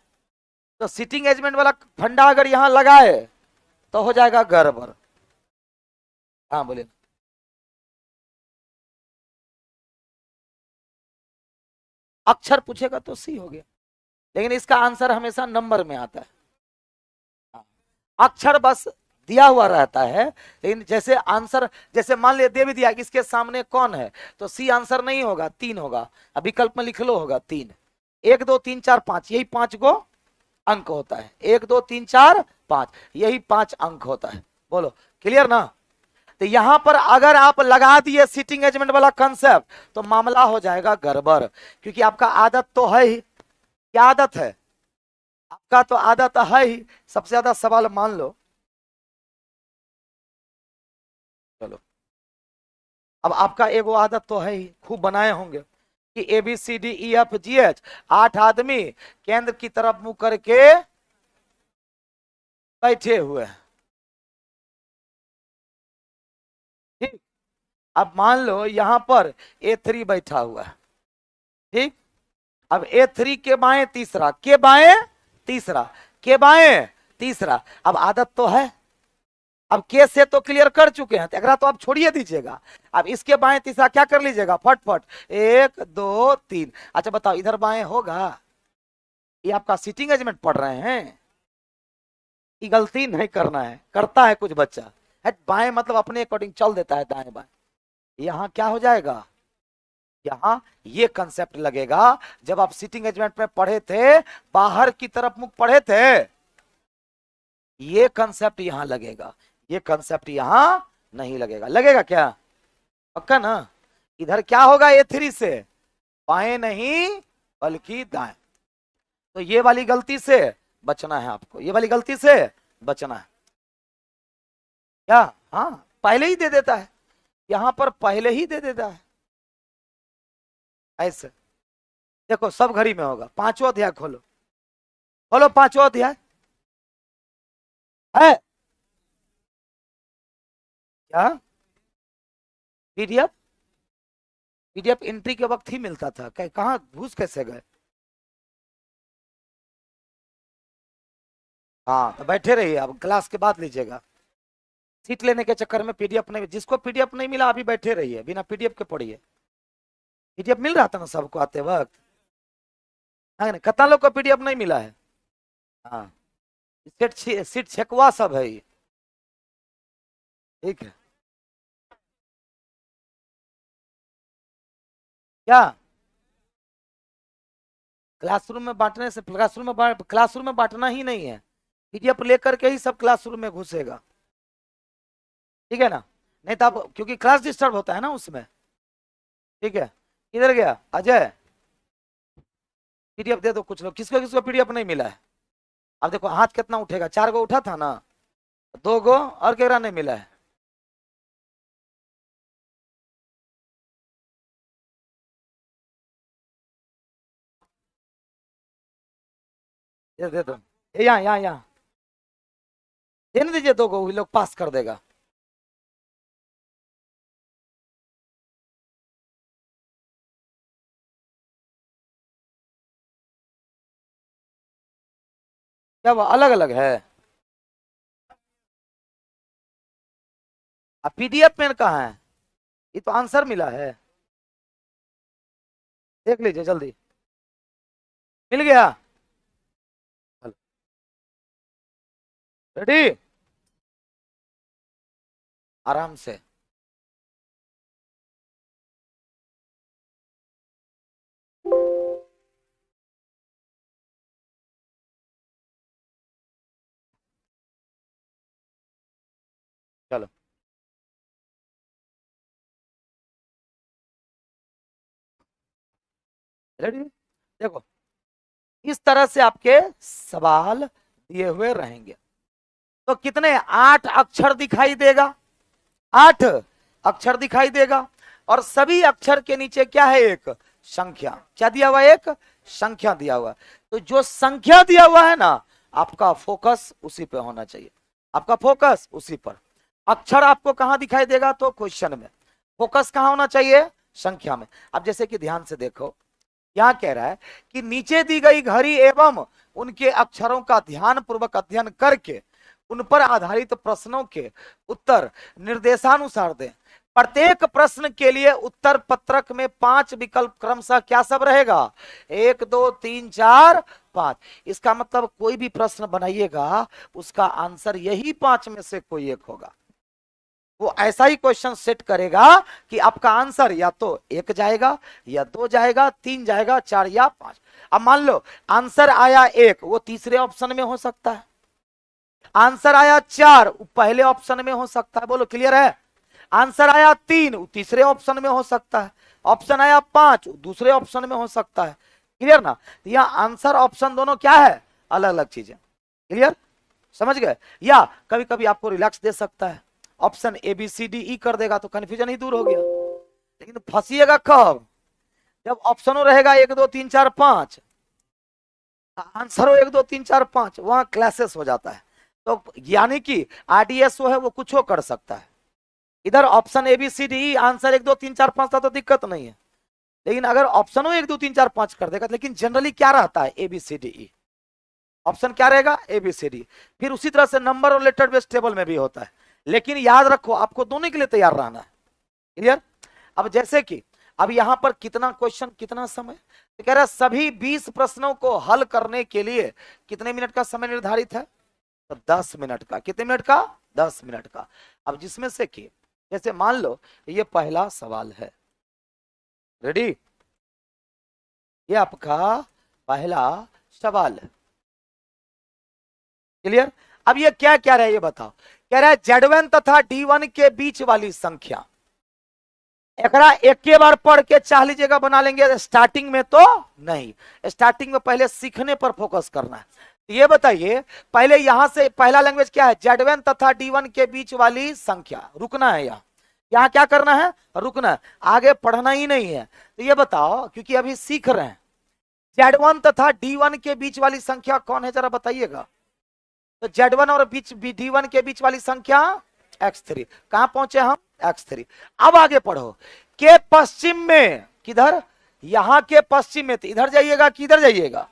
तो सिटिंग एजमेंट वाला फंडा अगर यहां लगाए तो हो जाएगा गड़बड़। हाँ बोले, अक्षर पूछेगा तो सी हो गया, लेकिन इसका आंसर हमेशा नंबर में आता है। हाँ, अक्षर बस दिया हुआ रहता है, लेकिन जैसे आंसर, जैसे मान लिया दे भी दिया कि इसके सामने कौन है, तो सी आंसर नहीं होगा, 3 होगा। अब विकल्प में लिख लो, होगा 3। 1 2 3 4 5, यही 5 गो अंक होता है। 1 2 3 4 5, यही 5 अंक होता है। बोलो क्लियर ना। तो यहां पर अगर आप लगा दिए सिटिंग एजमेंट वाला कंसेप्ट तो मामला हो जाएगा गड़बड़। क्योंकि आपका आदत तो है ही, क्या आदत है आपका, तो आदत है ही सबसे ज्यादा सवाल मान लो। चलो अब आपका एगो आदत तो है ही, खूब बनाए होंगे कि ABCDEFGH 8 आदमी केंद्र की तरफ मुंह करके बैठे हुए हैं। ठीक, अब मान लो यहां पर A3 बैठा हुआ है। ठीक, अब A3 के बाएं तीसरा, के बाएं तीसरा, के बाएं तीसरा। अब आदत तो है, अब के से तो क्लियर कर चुके हैं, अगला तो आप छोड़िए दीजिएगा। अब इसके बाएं तीसरा क्या कर लीजिएगा फटफट, 1 2 3। अच्छा बताओ इधर बाएं होगा? ये आपका सीटिंग अरेंजमेंट पढ़ रहे हैं, ये गलती नहीं करना है, करता है कुछ बच्चा है बाएं मतलब अपने अकॉर्डिंग चल देता है दाएं बाएं। यहाँ क्या हो जाएगा, यहाँ ये कंसेप्ट लगेगा। जब आप सीटिंग अरेंजमेंट में पढ़े थे बाहर की तरफ मुख पढ़े थे, ये कंसेप्ट यहां लगेगा, ये कंसेप्ट यहां नहीं लगेगा। लगेगा क्या? पक्का ना? इधर क्या होगा A3 से, बाएं नहीं बल्कि दाएं। तो ये वाली गलती से बचना है आपको, ये वाली गलती से बचना है क्या? हाँ पहले ही दे देता है, यहां पर पहले ही दे देता है ऐसे। देखो सब घड़ी में होगा। पांचवा अध्याय खोलो, खोलो पांचवा अध्याय है क्या? पीडीएफ, पीडीएफ एंट्री के वक्त ही मिलता था, कहाँ घुस कैसे गए? हाँ तो बैठे रहिए, अब क्लास के बाद लीजिएगा। सीट लेने के चक्कर में पीडीएफ नहीं, जिसको पीडीएफ नहीं मिला अभी बैठे रहिए, बिना पीडीएफ के पढ़िए। पीडीएफ मिल रहा था ना सबको आते वक्त? हाँ कितना लोग को पीडीएफ नहीं मिला है? हाँ सीट छेकवा सब है ये, ठीक है क्या? क्लासरूम में बांटने से, क्लासरूम में बांटना ही नहीं है, पीडीएफ लेकर के ही सब क्लासरूम में घुसेगा, ठीक है ना? नहीं तो आप, क्योंकि क्लास डिस्टर्ब होता है ना उसमें, ठीक है? किधर गया अजय? पीडीएफ दे दो कुछ लोग, किसको किसको पीडीएफ नहीं मिला है? अब देखो हाथ कितना उठेगा, 4 गो उठा था ना, 2 गो और केरा नहीं मिला है। दे दो, यहाँ यहाँ यहाँ देने दीजिए, 2 गो लोग पास कर देगा। क्या वो अलग अलग है? अब पीडीएफ में कहाँ है? ये तो आंसर मिला है, देख लीजिए जल्दी। मिल गया? रेडी? आराम से। चलो रेडी? देखो इस तरह से आपके सवाल दिए हुए रहेंगे। तो कितने 8 अक्षर दिखाई देगा, 8 अक्षर दिखाई देगा, और सभी अक्षर के नीचे क्या है, एक संख्या। क्या दिया हुआ है? एक संख्या दिया हुआ है। तो जो संख्या दिया हुआ है ना, आपका फोकस उसी पे होना चाहिए, आपका फोकस उसी पर। अक्षर आपको कहां दिखाई देगा? तो क्वेश्चन में। फोकस कहां होना चाहिए? संख्या में। अब जैसे कि ध्यान से देखो, क्या कह रहा है कि नीचे दी गई घड़ी एवं उनके अक्षरों का ध्यान पूर्वक अध्ययन करके उन पर आधारित प्रश्नों के उत्तर निर्देशानुसार दें। प्रत्येक प्रश्न के लिए उत्तर पत्रक में 5 विकल्प क्रमशः क्या सब रहेगा, 1 2 3 4 5। इसका मतलब कोई भी प्रश्न बनाइएगा उसका आंसर यही 5 में से कोई एक होगा। वो ऐसा ही क्वेश्चन सेट करेगा कि आपका आंसर या तो 1 जाएगा, या 2 जाएगा, 3 जाएगा, 4 या 5। अब मान लो आंसर आया 1, वो तीसरे ऑप्शन में हो सकता है। आंसर आया 4, वो पहले ऑप्शन में हो सकता है। बोलो क्लियर है? आंसर आया 3, वो तीसरे ऑप्शन में हो सकता है। ऑप्शन आया 5, दूसरे ऑप्शन में हो सकता है। क्लियर ना? तो यहाँ आंसर ऑप्शन दोनों क्या है, अलग अलग चीजें। क्लियर? समझ गए? या कभी कभी आपको रिलैक्स दे सकता है, ऑप्शन ABCDE कर देगा तो कंफ्यूजन ही दूर हो गया। लेकिन फंसिएगा कब? जब ऑप्शनों रहेगा 1 2 3 4 5, आंसर हो 1 2 3 4 5, वहां क्लासेस हो जाता है। तो यानी कि RDSO है वो कुछ कर सकता है। इधर ऑप्शन ABCDE आंसर 1 2 3 4 5 था तो दिक्कत नहीं है, लेकिन अगर ऑप्शनों 1 2 3 4 5 कर देगा। लेकिन जनरली क्या रहता है, ABCDE ऑप्शन क्या रहेगा, ABCD। फिर उसी तरह से नंबर और लेटर बेस्ड टेबल में भी होता है, लेकिन याद रखो आपको दोनों के लिए तैयार रहना है। क्लियर? अब जैसे कि अब यहां पर कितना क्वेश्चन कितना समय, तो कह रहा है सभी 20 प्रश्नों को हल करने के लिए कितने मिनट का समय निर्धारित है? तो 10 मिनट का। कितने मिनट का? 10 मिनट का। अब जिसमें से कि जैसे मान लो ये पहला सवाल है, रेडी, ये आपका पहला सवाल है। क्लियर? अब ये क्या क्या रहा है ये बताओ। कह रहा है Z1 तथा D1 के बीच वाली संख्या, एकरा एक के बार पढ़ के चाह लीजिएगा बना लेंगे, स्टार्टिंग में तो नहीं, स्टार्टिंग में पहले सीखने पर फोकस करना है। तो ये बताइए पहले यहां से पहला लैंग्वेज क्या है? Z1 तथा D1 के बीच वाली संख्या। रुकना है यहाँ क्या करना है? रुकना है, आगे पढ़ना ही नहीं है। तो ये बताओ क्योंकि अभी सीख रहे हैं, Z1 तथा D1 के बीच वाली संख्या कौन है जरा बताइएगा। तो Z1 और D1 के बीच वाली संख्या x3। कहां पहुंचे हम? x3। अब आगे पढ़ो, के पश्चिम में, किधर? यहां के पश्चिम में, तो इधर जाइएगा कि इधर जाइएगा?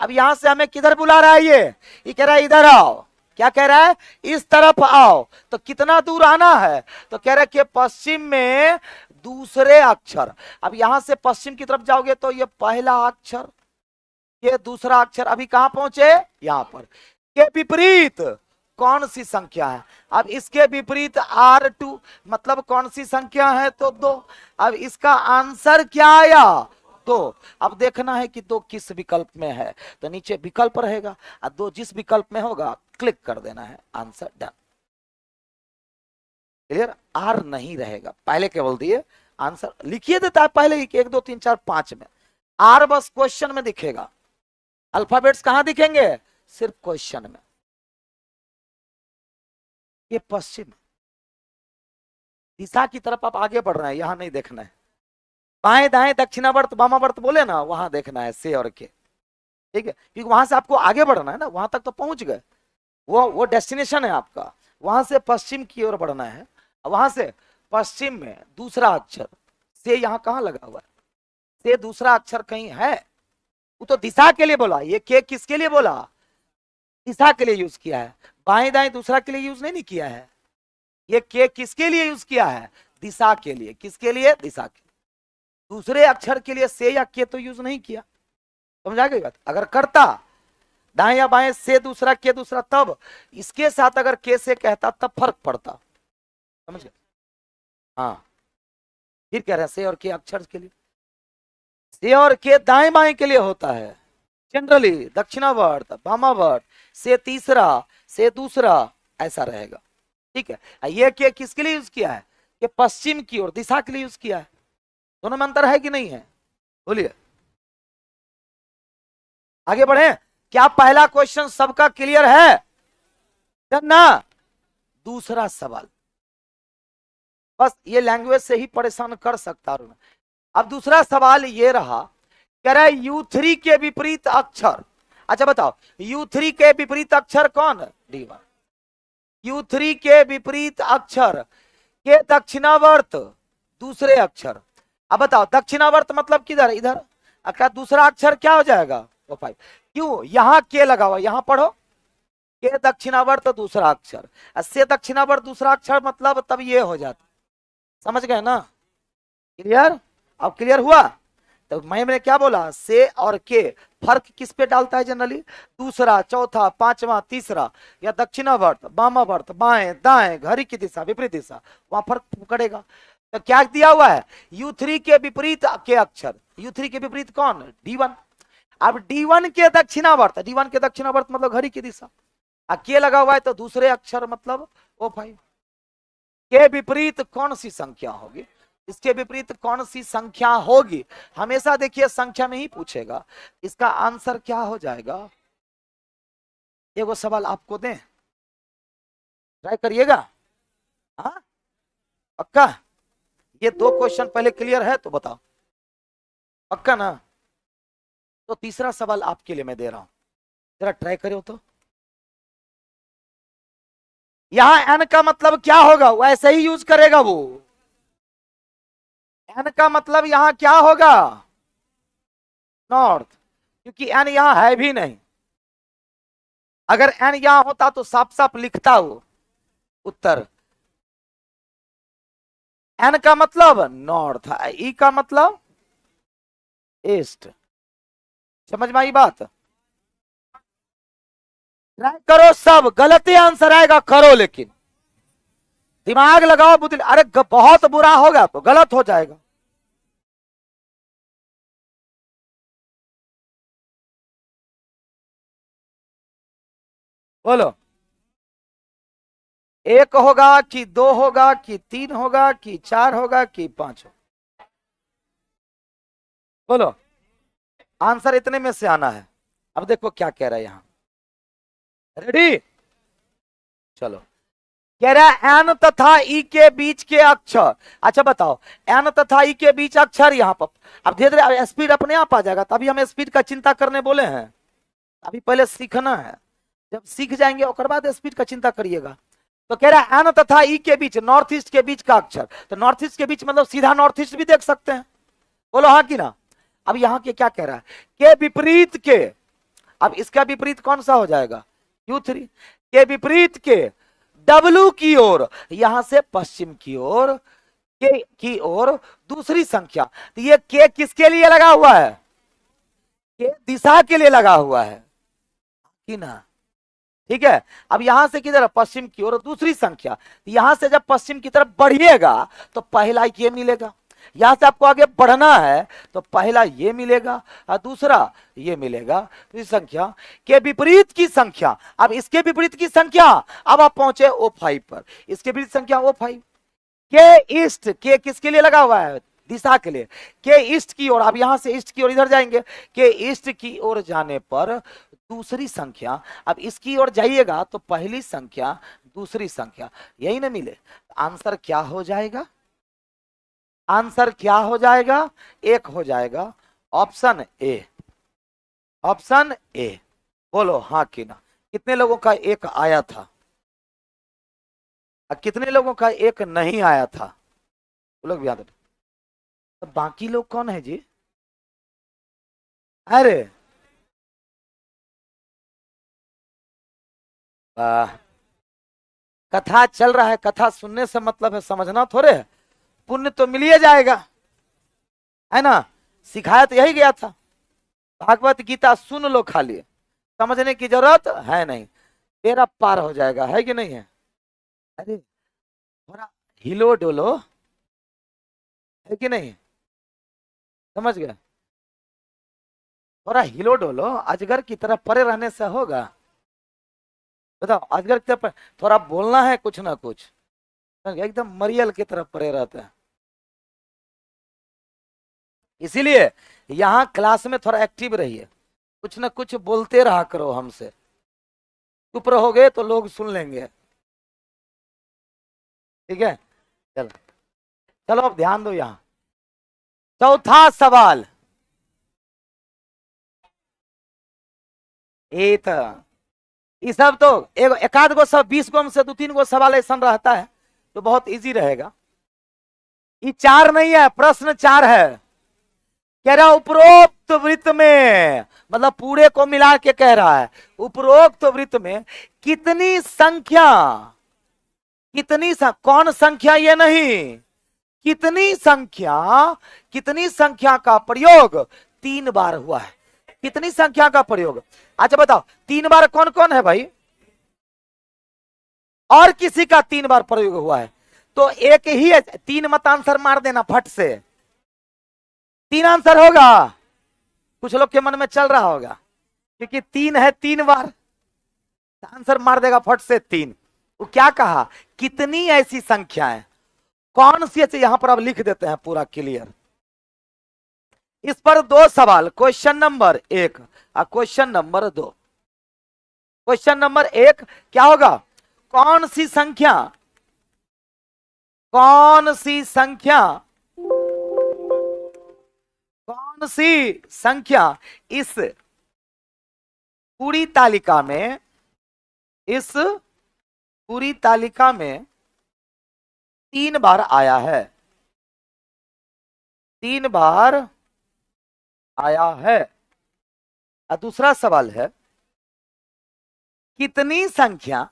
अब यहां से हमें किधर बुला रहा है ये कह रहा है इधर आओ। क्या कह रहा है? इस तरफ आओ। तो कितना दूर आना है? तो कह रहा है कि पश्चिम में दूसरे अक्षर। अब यहां से पश्चिम की तरफ जाओगे तो ये पहला अक्षर, ये दूसरा अक्षर। अभी कहां पहुंचे? यहां पर। के विपरीत कौन सी संख्या है? अब इसके विपरीत R2 मतलब कौन सी संख्या है? तो 2। अब इसका आंसर क्या आया? 2। अब देखना है कि 2 किस विकल्प में है, तो नीचे विकल्प रहेगा और 2 जिस विकल्प में होगा क्लिक कर देना है, आंसर डन। क्लियर? R नहीं रहेगा, पहले केवल दिए आंसर लिखिए देता है पहले ही 1 2 3 4 5 में। R बस क्वेश्चन में दिखेगा, अल्फाबेट्स कहां दिखेंगे? सिर्फ क्वेश्चन में। ये पश्चिम दिशा की तरफ आप आगे बढ़ रहे हैं, यहां नहीं देखना है। बाएं दाएं दक्षिणावर्त वामावर्त बोले ना, वहां देखना है से और के। ठीक है? क्योंकि वहां से आपको आगे बढ़ना है ना, वहां तक तो पहुंच गए, वो डेस्टिनेशन है आपका। वहां से पश्चिम की ओर बढ़ना है। वहां से पश्चिम में दूसरा अक्षर से, यहां कहां लगा हुआ है? से दूसरा अक्षर कहीं है? वो तो दिशा के लिए बोला, ये के किसके लिए बोला? दिशा के लिए यूज किया है, बाएं दाएं दूसरा के लिए यूज नहीं किया है। ये के किसके लिए यूज किया है? दिशा के लिए। किसके लिए? दिशा के। दूसरे अक्षर के लिए से या के तो यूज नहीं किया। समझा गई बात? अगर करता दाएं या बाएं से दूसरा के दूसरा, तब इसके साथ अगर के से कहता तब फर्क पड़ता। समझ गए? हाँ, फिर कह रहे हैं से और के अक्षर के लिए, से और के दाएं बाएं के लिए होता है जनरली, दक्षिणावर्त वामावर्त, से तीसरा से दूसरा, ऐसा रहेगा। ठीक है? ये के किसके लिए यूज किया है? कि पश्चिम की ओर दिशा के लिए यूज किया है। दोनों में अंतर है कि नहीं है? बोलिए, आगे बढ़े। क्या पहला क्वेश्चन सबका क्लियर है ना? दूसरा सवाल, बस ये लैंग्वेज से ही परेशान कर सकता हूं। अब दूसरा सवाल ये रहा, कह रहा है U3 के विपरीत अक्षर। अच्छा बताओ, U3 के विपरीत अक्षर कौन? D1। U3 के विपरीत अक्षर के दक्षिणावर्त दूसरे अक्षर। अब बताओ दक्षिणावर्त मतलब किधर? इधर। क्या दूसरा अक्षर क्या हो जाएगा? O5। क्यों? यहां के लगा हुआ, यहां पढ़ो, के दक्षिणावर्त दूसरा अक्षर, से दक्षिणावर्त दूसरा अक्षर, मतलब तब ये हो जाता। समझ गए ना? क्लियर? अब क्लियर हुआ? तो मैंने क्या बोला, से और के फर्क किस पे डालता है जनरली? दूसरा, चौथा, पांचवा, तीसरा, या दक्षिणावर्त वामावर्त, बाएं दाएं, घड़ी की दिशा विपरीत दिशा, वहां फर्क पड़ेगा। तो क्या दिया हुआ है? U3 के विपरीत के अक्षर। U3 के विपरीत कौन? D1। अब D1 के दक्षिणावर्त, D1 के दक्षिणावर्त मतलब घड़ी की दिशा, के लगा हुआ है तो दूसरे अक्षर मतलब O5। के विपरीत कौन सी संख्या होगी? इसके विपरीत कौन सी संख्या होगी? हमेशा देखिए संख्या में ही पूछेगा। इसका आंसर क्या हो जाएगा? ये वो सवाल आपको दें, ट्राई करिएगा। हाँ पक्का? ये 2 क्वेश्चन पहले क्लियर है तो बताओ, पक्का ना? तो तीसरा सवाल आपके लिए मैं दे रहा हूं, जरा ट्राई करो तो। यहां n का मतलब क्या होगा? वैसे ही यूज करेगा वो। n का मतलब यहां क्या होगा? नॉर्थ, क्योंकि n यहां है भी नहीं। अगर n यहां होता तो साफ साफ लिखता वो उत्तर, एन का मतलब नॉर्थ, ई का मतलब ईस्ट। समझ में आई बात? ट्राई करो, सब गलत ही आंसर आएगा, करो लेकिन दिमाग लगाओ बुद्धि। अरे बहुत बुरा होगा तो गलत हो जाएगा। बोलो, एक होगा कि दो होगा कि तीन होगा कि चार होगा कि पांच होगा? बोलो, आंसर इतने में से आना है। अब देखो क्या कह रहा है यहां, रेडी? चलो, कह रहा है एन तथा ई के बीच के अक्षर। अच्छा बताओ, एन तथा ई के बीच अक्षर यहां पर। अब धीरे धीरे स्पीड अपने आप आ जाएगा, तभी हम स्पीड का चिंता करने बोले हैं। अभी पहले सीखना है, जब सीख जाएंगे उसके बाद स्पीड का चिंता करिएगा। तो कह रहा है एन तथा ई के बीच, नॉर्थ ईस्ट के बीच का अक्षर। तो नॉर्थ ईस्ट के बीच मतलब सीधा नॉर्थ ईस्ट भी देख सकते हैं। बोलो हाँ कि ना? अब यहां के क्या कह रहा है, के विपरीत के। अब इसका विपरीत कौन सा हो जाएगा? U3। के विपरीत के W की ओर, यहां से पश्चिम की ओर, के की ओर दूसरी संख्या। तो ये के किसके लिए लगा हुआ है? के दिशा के लिए लगा हुआ है कि ना? ठीक है। अब यहां से किधर, पश्चिम की ओर दूसरी संख्या। यहां से जब पश्चिम की तरफ बढ़िएगा तो पहला ये मिलेगा। यहां से आपको आगे बढ़ना है तो पहला ये मिलेगा और दूसरा ये मिलेगा। तो इस संख्या के विपरीत की संख्या। अब इसके विपरीत की संख्या, अब आप पहुंचे O5 पर। इसके विपरीत संख्या O5। के ईस्ट, के किसके लिए लगा हुआ है? दिशा के लिए। के ईस्ट की ओर, अब यहां से ईस्ट की ओर इधर जाएंगे। के ईस्ट की ओर जाने पर दूसरी संख्या। अब इसकी ओर जाइएगा तो पहली संख्या दूसरी संख्या, यही ना मिले। आंसर क्या हो जाएगा? आंसर क्या हो जाएगा? एक हो जाएगा, ऑप्शन ए। Option A. बोलो हाँ कि ना? कितने लोगों का एक आया था और कितने लोगों का एक नहीं आया था? वो लोग याद। तो बाकी लोग कौन है जी? अरे वाह, कथा चल रहा है, कथा सुनने से मतलब है समझना थोड़े है। पुण्य तो मिलिए जाएगा, है ना? सिखाया तो यही गया था, भागवत गीता सुन लो खाली, समझने की जरूरत है नहीं, तेरा पार हो जाएगा, है कि नहीं है? अरे थोड़ा हिलो डोलो, है कि नहीं? समझ गए? थोड़ा हिलो डोलो, अजगर की तरह परे रहने से होगा? बताओ, अजगर की तरफ थोड़ा बोलना है कुछ ना कुछ, एकदम मरियल की तरफ परे रहता है। इसीलिए यहाँ क्लास में थोड़ा एक्टिव रहिए, कुछ ना कुछ बोलते रहा करो हमसे। चुप रहोगे तो लोग सुन लेंगे, ठीक है? चलो चलो, अब ध्यान दो यहाँ। चौथा सवाल, एक ये सब तो एक आध गो सब 20 गो में से 2-3 गो सवाल ऐसा रहता है तो बहुत इजी रहेगा। ये 4 नहीं है, प्रश्न 4 है। कह रहा उपरोक्त वृत्त में, मतलब पूरे को मिला के कह रहा है, उपरोक्त वृत्त में कितनी संख्या, कौन संख्या ये नहीं, कितनी संख्या, कितनी संख्या का प्रयोग 3 बार हुआ है? कितनी संख्या का प्रयोग? अच्छा बताओ, 3 बार कौन कौन है भाई? और किसी का 3 बार प्रयोग हुआ है तो एक ही है। 3 मत आंसर मार देना फट से, 3 आंसर होगा। कुछ लोग के मन में चल रहा होगा क्योंकि 3 है 3 बार, आंसर मार देगा फट से 3। वो क्या कहा, कितनी ऐसी संख्याएं, कौन सी ऐसी, यहां पर अब लिख देते हैं पूरा क्लियर। इस पर 2 सवाल, क्वेश्चन नंबर 1 और क्वेश्चन नंबर 2। क्वेश्चन नंबर 1 क्या होगा, कौन सी संख्या, कौन सी संख्या, कौन सी संख्या इस पूरी तालिका में, इस पूरी तालिका में 3 बार आया है, 3 बार आया है। और दूसरा सवाल है, कितनी संख्या,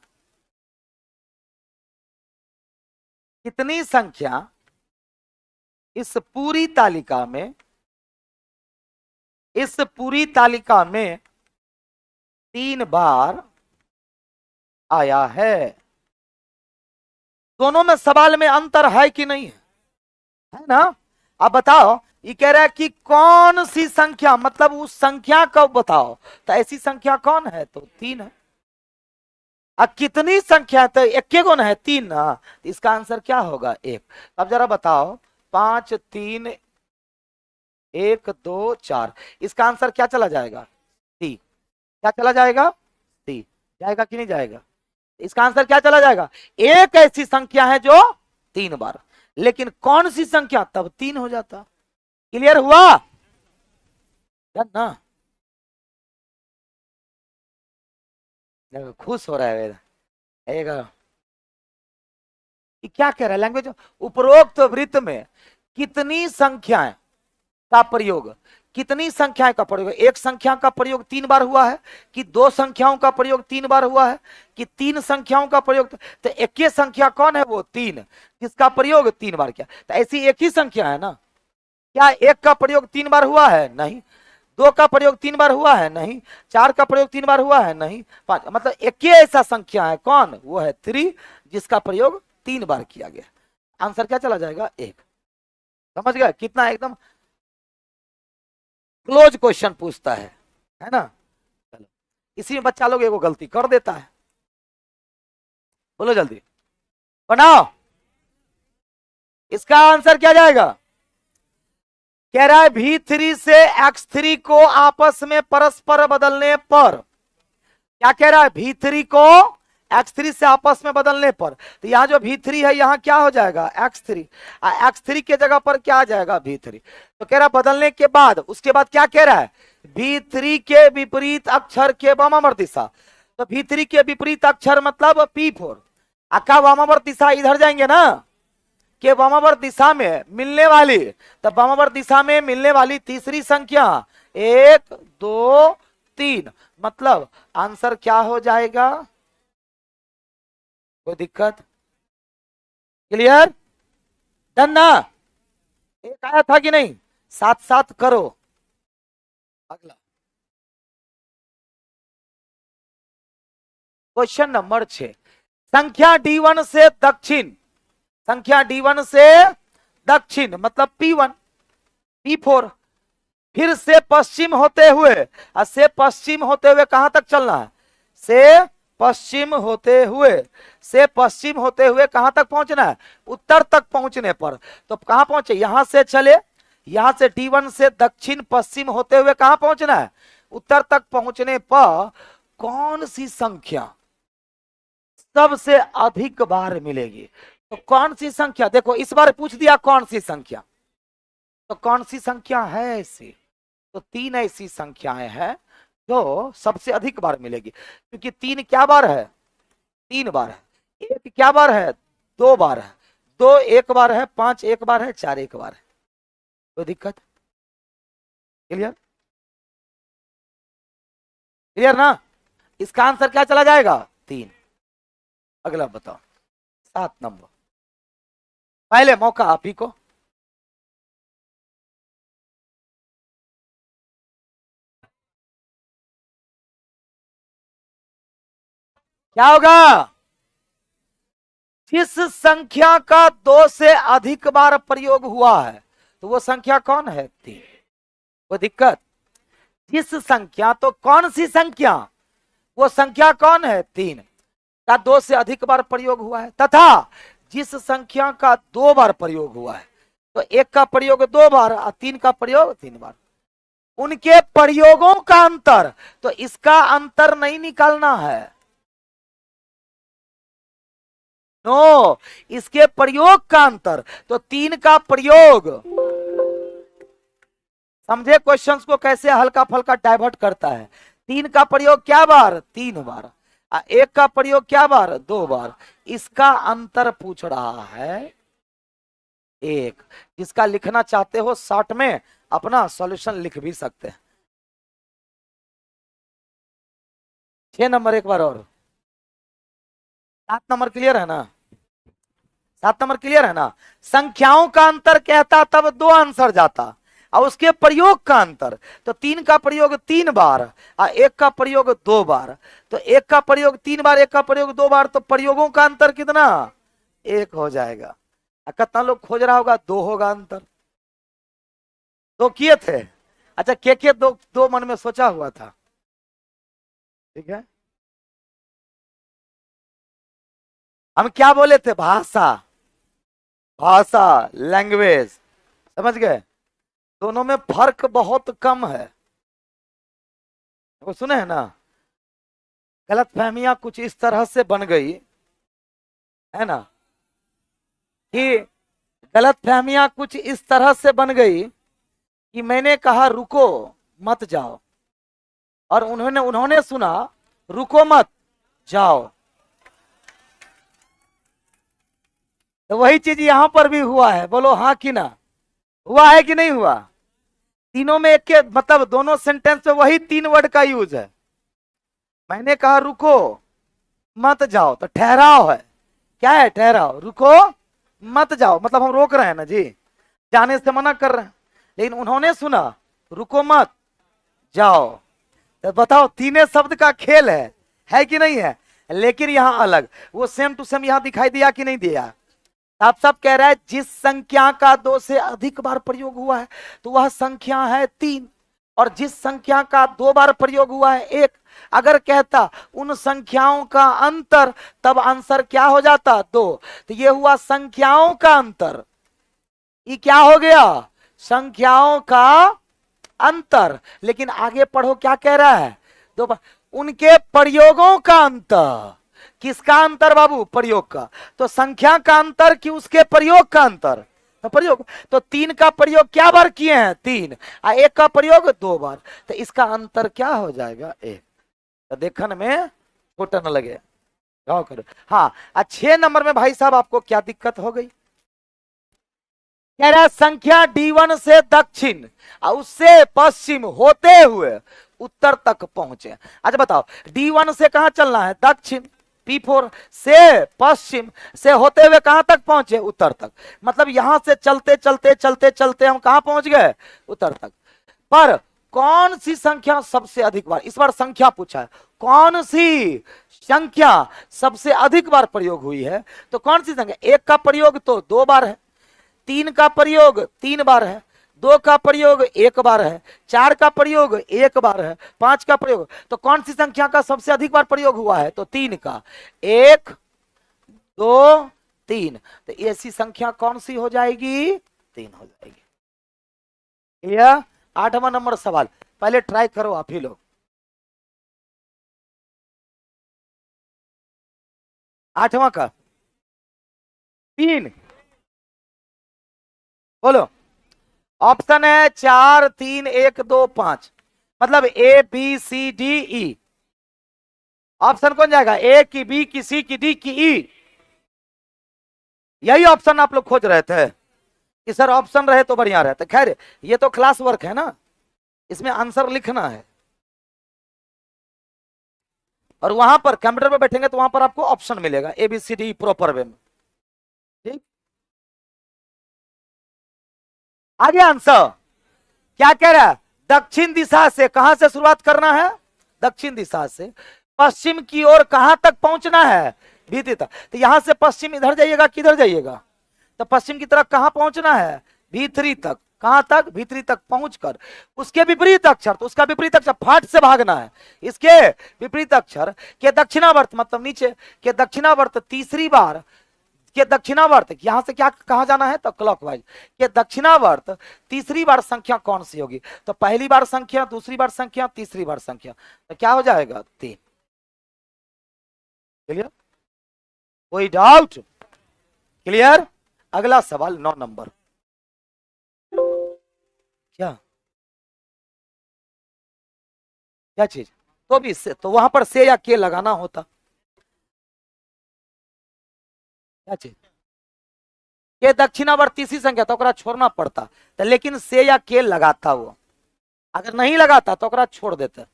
कितनी संख्या इस पूरी तालिका में 3 बार आया है। दोनों में सवाल में अंतर है कि नहीं है ना? अब बताओ, ये कह रहा है कि कौन सी संख्या, मतलब उस संख्या को बताओ, तो ऐसी संख्या कौन है? तो 3 है। अब कितनी संख्या? तो एक गुण है 3 ना, तो इसका आंसर क्या होगा? 1। अब जरा बताओ, 5 3 1 2 4, इसका आंसर क्या चला जाएगा? सी। क्या चला जाएगा? सी। जाएगा कि नहीं जाएगा? इसका आंसर क्या चला जाएगा? एक ऐसी संख्या है जो 3 बार, लेकिन कौन सी संख्या? तब 3 हो जाता। क्लियर हुआ? ना खुश हो रहा है मेरा। क्या कह रहा है लैंग्वेज? उपरोक्त वृत्त में कितनी संख्याएं का प्रयोग, कितनी संख्याएं का प्रयोग? एक संख्या का प्रयोग 3 बार हुआ है, कि 2 संख्याओं का प्रयोग 3 बार हुआ है, कि 3 संख्याओं का प्रयोग? तो एक ही संख्या कौन है? वो 3, जिसका प्रयोग 3 बार किया। तो ऐसी एक ही संख्या है ना? क्या एक का प्रयोग 3 बार हुआ है? नहीं। 2 का प्रयोग 3 बार हुआ है? नहीं। 4 का प्रयोग 3 बार हुआ है? नहीं। 5, मतलब एक ही ऐसा संख्या है, कौन? वो है 3, जिसका प्रयोग 3 बार किया गया। आंसर क्या चला जाएगा? 1। समझ गए कितना एकदम क्लोज क्वेश्चन पूछता है ना? चलो, इसी में बच्चा लोग एगो गलती कर देता है। बोलो जल्दी बनाओ, इसका आंसर क्या जाएगा? कह रहा है V3 से X3 को आपस में परस्पर बदलने पर, क्या कह रहा है? V3 को X3 से आपस में बदलने पर, तो यहां जो V3 है यहां क्या हो जाएगा? X3। X3 के जगह पर क्या आ जाएगा? V3। तो कह रहा है बदलने के बाद, उसके बाद क्या कह रहा है? V3 के विपरीत अक्षर के वामावर्त दिशा। तो V3 के विपरीत अक्षर मतलब P4। अका वामावर्त दिशा इधर जाएंगे ना, कि वामावर्त दिशा में मिलने वाली, तो वामावर्त दिशा में मिलने वाली तीसरी संख्या 1 2 3, मतलब आंसर क्या हो जाएगा? कोई दिक्कत? क्लियर? डन ना? एक आया था कि नहीं? साथ साथ करो। अगला क्वेश्चन नंबर 6। संख्या D1 से दक्षिण, संख्या D1 से दक्षिण मतलब P1 P4, फिर से पश्चिम होते हुए, से पश्चिम होते हुए कहां तक चलना है? से पश्चिम होते हुए, से पश्चिम होते हुए कहां तक पहुंचना है? उत्तर तक पहुंचने पर। तो कहां पहुंचे? यहां से चले, यहां से D1 से दक्षिण पश्चिम होते हुए कहां पहुंचना है? उत्तर तक पहुंचने पर कौन सी संख्या सबसे अधिक बार मिलेगी? तो कौन सी संख्या? देखो इस बार पूछ दिया कौन सी संख्या, तो कौन सी संख्या है ऐसी? तो 3 ऐसी संख्याएं हैं जो सबसे अधिक बार मिलेगी, क्योंकि 3 क्या बार है? 3 बार है। 1 क्या बार है? 2 बार है। 2 1 बार है। 5 1 बार है। 4 1 बार है। कोई दिक्कत? क्लियर? क्लियर ना? इसका आंसर क्या चला जाएगा? 3। अगला बताओ, 7 नंबर। पहले मौका आप ही को। क्या होगा? जिस संख्या का 2 से अधिक बार प्रयोग हुआ है, तो वो संख्या कौन है? 3। कोई दिक्कत? जिस संख्या, तो कौन सी संख्या? वो संख्या कौन है? 3 का 2 से अधिक बार प्रयोग हुआ है, तथा जिस संख्या का 2 बार प्रयोग हुआ है, तो 1 का प्रयोग 2 बार और 3 का प्रयोग 3 बार, उनके प्रयोगों का अंतर। तो इसका अंतर नहीं निकालना है, नो, इसके प्रयोग का अंतर। तो 3 का प्रयोग, समझे क्वेश्चंस को कैसे हल्का फल्का डाइवर्ट करता है? 3 का प्रयोग क्या बार? 3 बार। 1 का प्रयोग क्या बार? 2 बार। इसका अंतर पूछ रहा है 1, जिसका लिखना चाहते हो शॉर्ट में अपना सॉल्यूशन लिख भी सकते हैं। 6 नंबर एक बार और। 7 नंबर क्लियर है ना? 7 नंबर क्लियर है ना। संख्याओं का अंतर कहता तब 2 आंसर जाता, और उसके प्रयोग का अंतर, तो 3 का प्रयोग 3 बार और 1 का प्रयोग 2 बार, तो 1 का प्रयोग 3 बार 1 का प्रयोग 2 बार, तो प्रयोगों का अंतर कितना, 1 हो जाएगा। कितना लोग खोज रहा होगा, 2 होगा अंतर। 2 किए थे, अच्छा के 2 मन में सोचा हुआ था, ठीक है। हम क्या बोले थे, भाषा, भाषा लैंग्वेज, समझ गए, दोनों में फर्क बहुत कम है। वो सुने हैं ना, गलतफहमियां कुछ इस तरह से बन गई है ना, कि गलतफहमियां कुछ इस तरह से बन गई कि मैंने कहा रुको मत जाओ, और उन्होंने उन्होंने सुना रुको मत जाओ। तो वही चीज यहां पर भी हुआ है, बोलो हाँ कि ना, हुआ है कि नहीं हुआ। तीनों में एक के मतलब दोनों सेंटेंस में वही 3 वर्ड का यूज है। मैंने कहा रुको मत जाओ, तो ठहराव है, क्या है ठहराव, रुको मत जाओ, मतलब हम रोक रहे हैं ना जी, जाने से मना कर रहे हैं, लेकिन उन्होंने सुना रुको मत जाओ। तो बताओ, तीनों शब्द का खेल है कि नहीं है, लेकिन यहां अलग, वो सेम टू सेम यहां दिखाई दिया कि नहीं दिया। आप सब कह रहा है जिस संख्या का 2 से अधिक बार प्रयोग हुआ है तो वह संख्या है 3, और जिस संख्या का 2 बार प्रयोग हुआ है 1। अगर कहता उन संख्याओं का अंतर, तब आंसर क्या हो जाता, 2। तो ये हुआ संख्याओं का अंतर, ये क्या हो गया, संख्याओं का अंतर। लेकिन आगे पढ़ो क्या कह रहा है, 2 बार उनके प्रयोगों का अंतर। किसका अंतर बाबू, प्रयोग का। तो संख्या का अंतर कि उसके प्रयोग का अंतर, तो प्रयोग, तो 3 का प्रयोग क्या बार किए हैं, 3, और 1 का प्रयोग 2 बार, तो इसका अंतर क्या हो जाएगा, 1। तो देखने में छोटा न लगे, गाँव करो। हाँ, 6 नंबर में भाई साहब आपको क्या दिक्कत हो गई, कह रहा संख्या D1 से दक्षिण और उससे पश्चिम होते हुए उत्तर तक पहुंचे। अच्छा बताओ, D1 से कहां चलना है, दक्षिण, P4 से पश्चिम से होते हुए कहां तक पहुंचे, उत्तर तक। मतलब यहां से चलते चलते चलते चलते हम कहां पहुंच गए, उत्तर तक। पर कौन सी संख्या सबसे अधिक बार, इस बार संख्या पूछा है, कौन सी संख्या सबसे अधिक बार प्रयोग हुई है, तो कौन सी संख्या, 1 का प्रयोग तो 2 बार है, 3 का प्रयोग 3 बार है, 2 का प्रयोग 1 बार है, 4 का प्रयोग 1 बार है, 5 का प्रयोग, तो कौन सी संख्या का सबसे अधिक बार प्रयोग हुआ है, तो 3 का, 1 2 3, तो ऐसी संख्या कौन सी हो जाएगी, 3 हो जाएगी। यह 8वां नंबर सवाल, पहले ट्राई करो आप ही लोग। 8वां का 3, बोलो। ऑप्शन है 4 3 1 2 5, मतलब ABCDE। ऑप्शन कौन जाएगा, ए की, बी की, सी की, डी की, ई। यही ऑप्शन आप लोग खोज रहे थे कि सर ऑप्शन रहे तो बढ़िया रहता। खैर ये तो क्लास वर्क है ना, इसमें आंसर लिखना है, और वहां पर कंप्यूटर पे बैठेंगे तो वहां पर आपको ऑप्शन मिलेगा ABCD प्रॉपर वे में, ठीक। आगे आंसर क्या कह रहा है, दक्षिण दिशा से, कहां से शुरुआत करना है, दक्षिण दिशा से पश्चिम की ओर कहां तक पहुंचना है, भीतरी तक। तो यहां से पश्चिम इधर जाइएगा, किधर जाइएगा, तो पश्चिम की तरफ कहां पहुंचना है, भीतरी तक। कहां तक, भीतरी तक पहुंचकर उसके विपरीत अक्षर, तो उसका विपरीत अक्षर फाट से भागना है, इसके विपरीत अक्षर के दक्षिणावर्त, मतलब नीचे के दक्षिणावर्त तीसरी बार, के दक्षिणावर्त यहां से क्या कहा जाना है, तो क्लॉकवाइज के दक्षिणावर्त तीसरी बार संख्या कौन सी होगी, तो पहली बार संख्या, दूसरी बार संख्या, तीसरी बार संख्या, तो क्या हो जाएगा, 3। क्लियर, कोई डाउट, क्लियर। अगला सवाल 9 नंबर, क्या क्या चीज, तो भी से, तो वहां पर से या के लगाना होता, क्या चीज, के दक्षिणावर्ती सी संख्या तो छोड़ना पड़ता, तो लेकिन से या के लगाता, वो अगर नहीं लगाता तो छोड़ देते।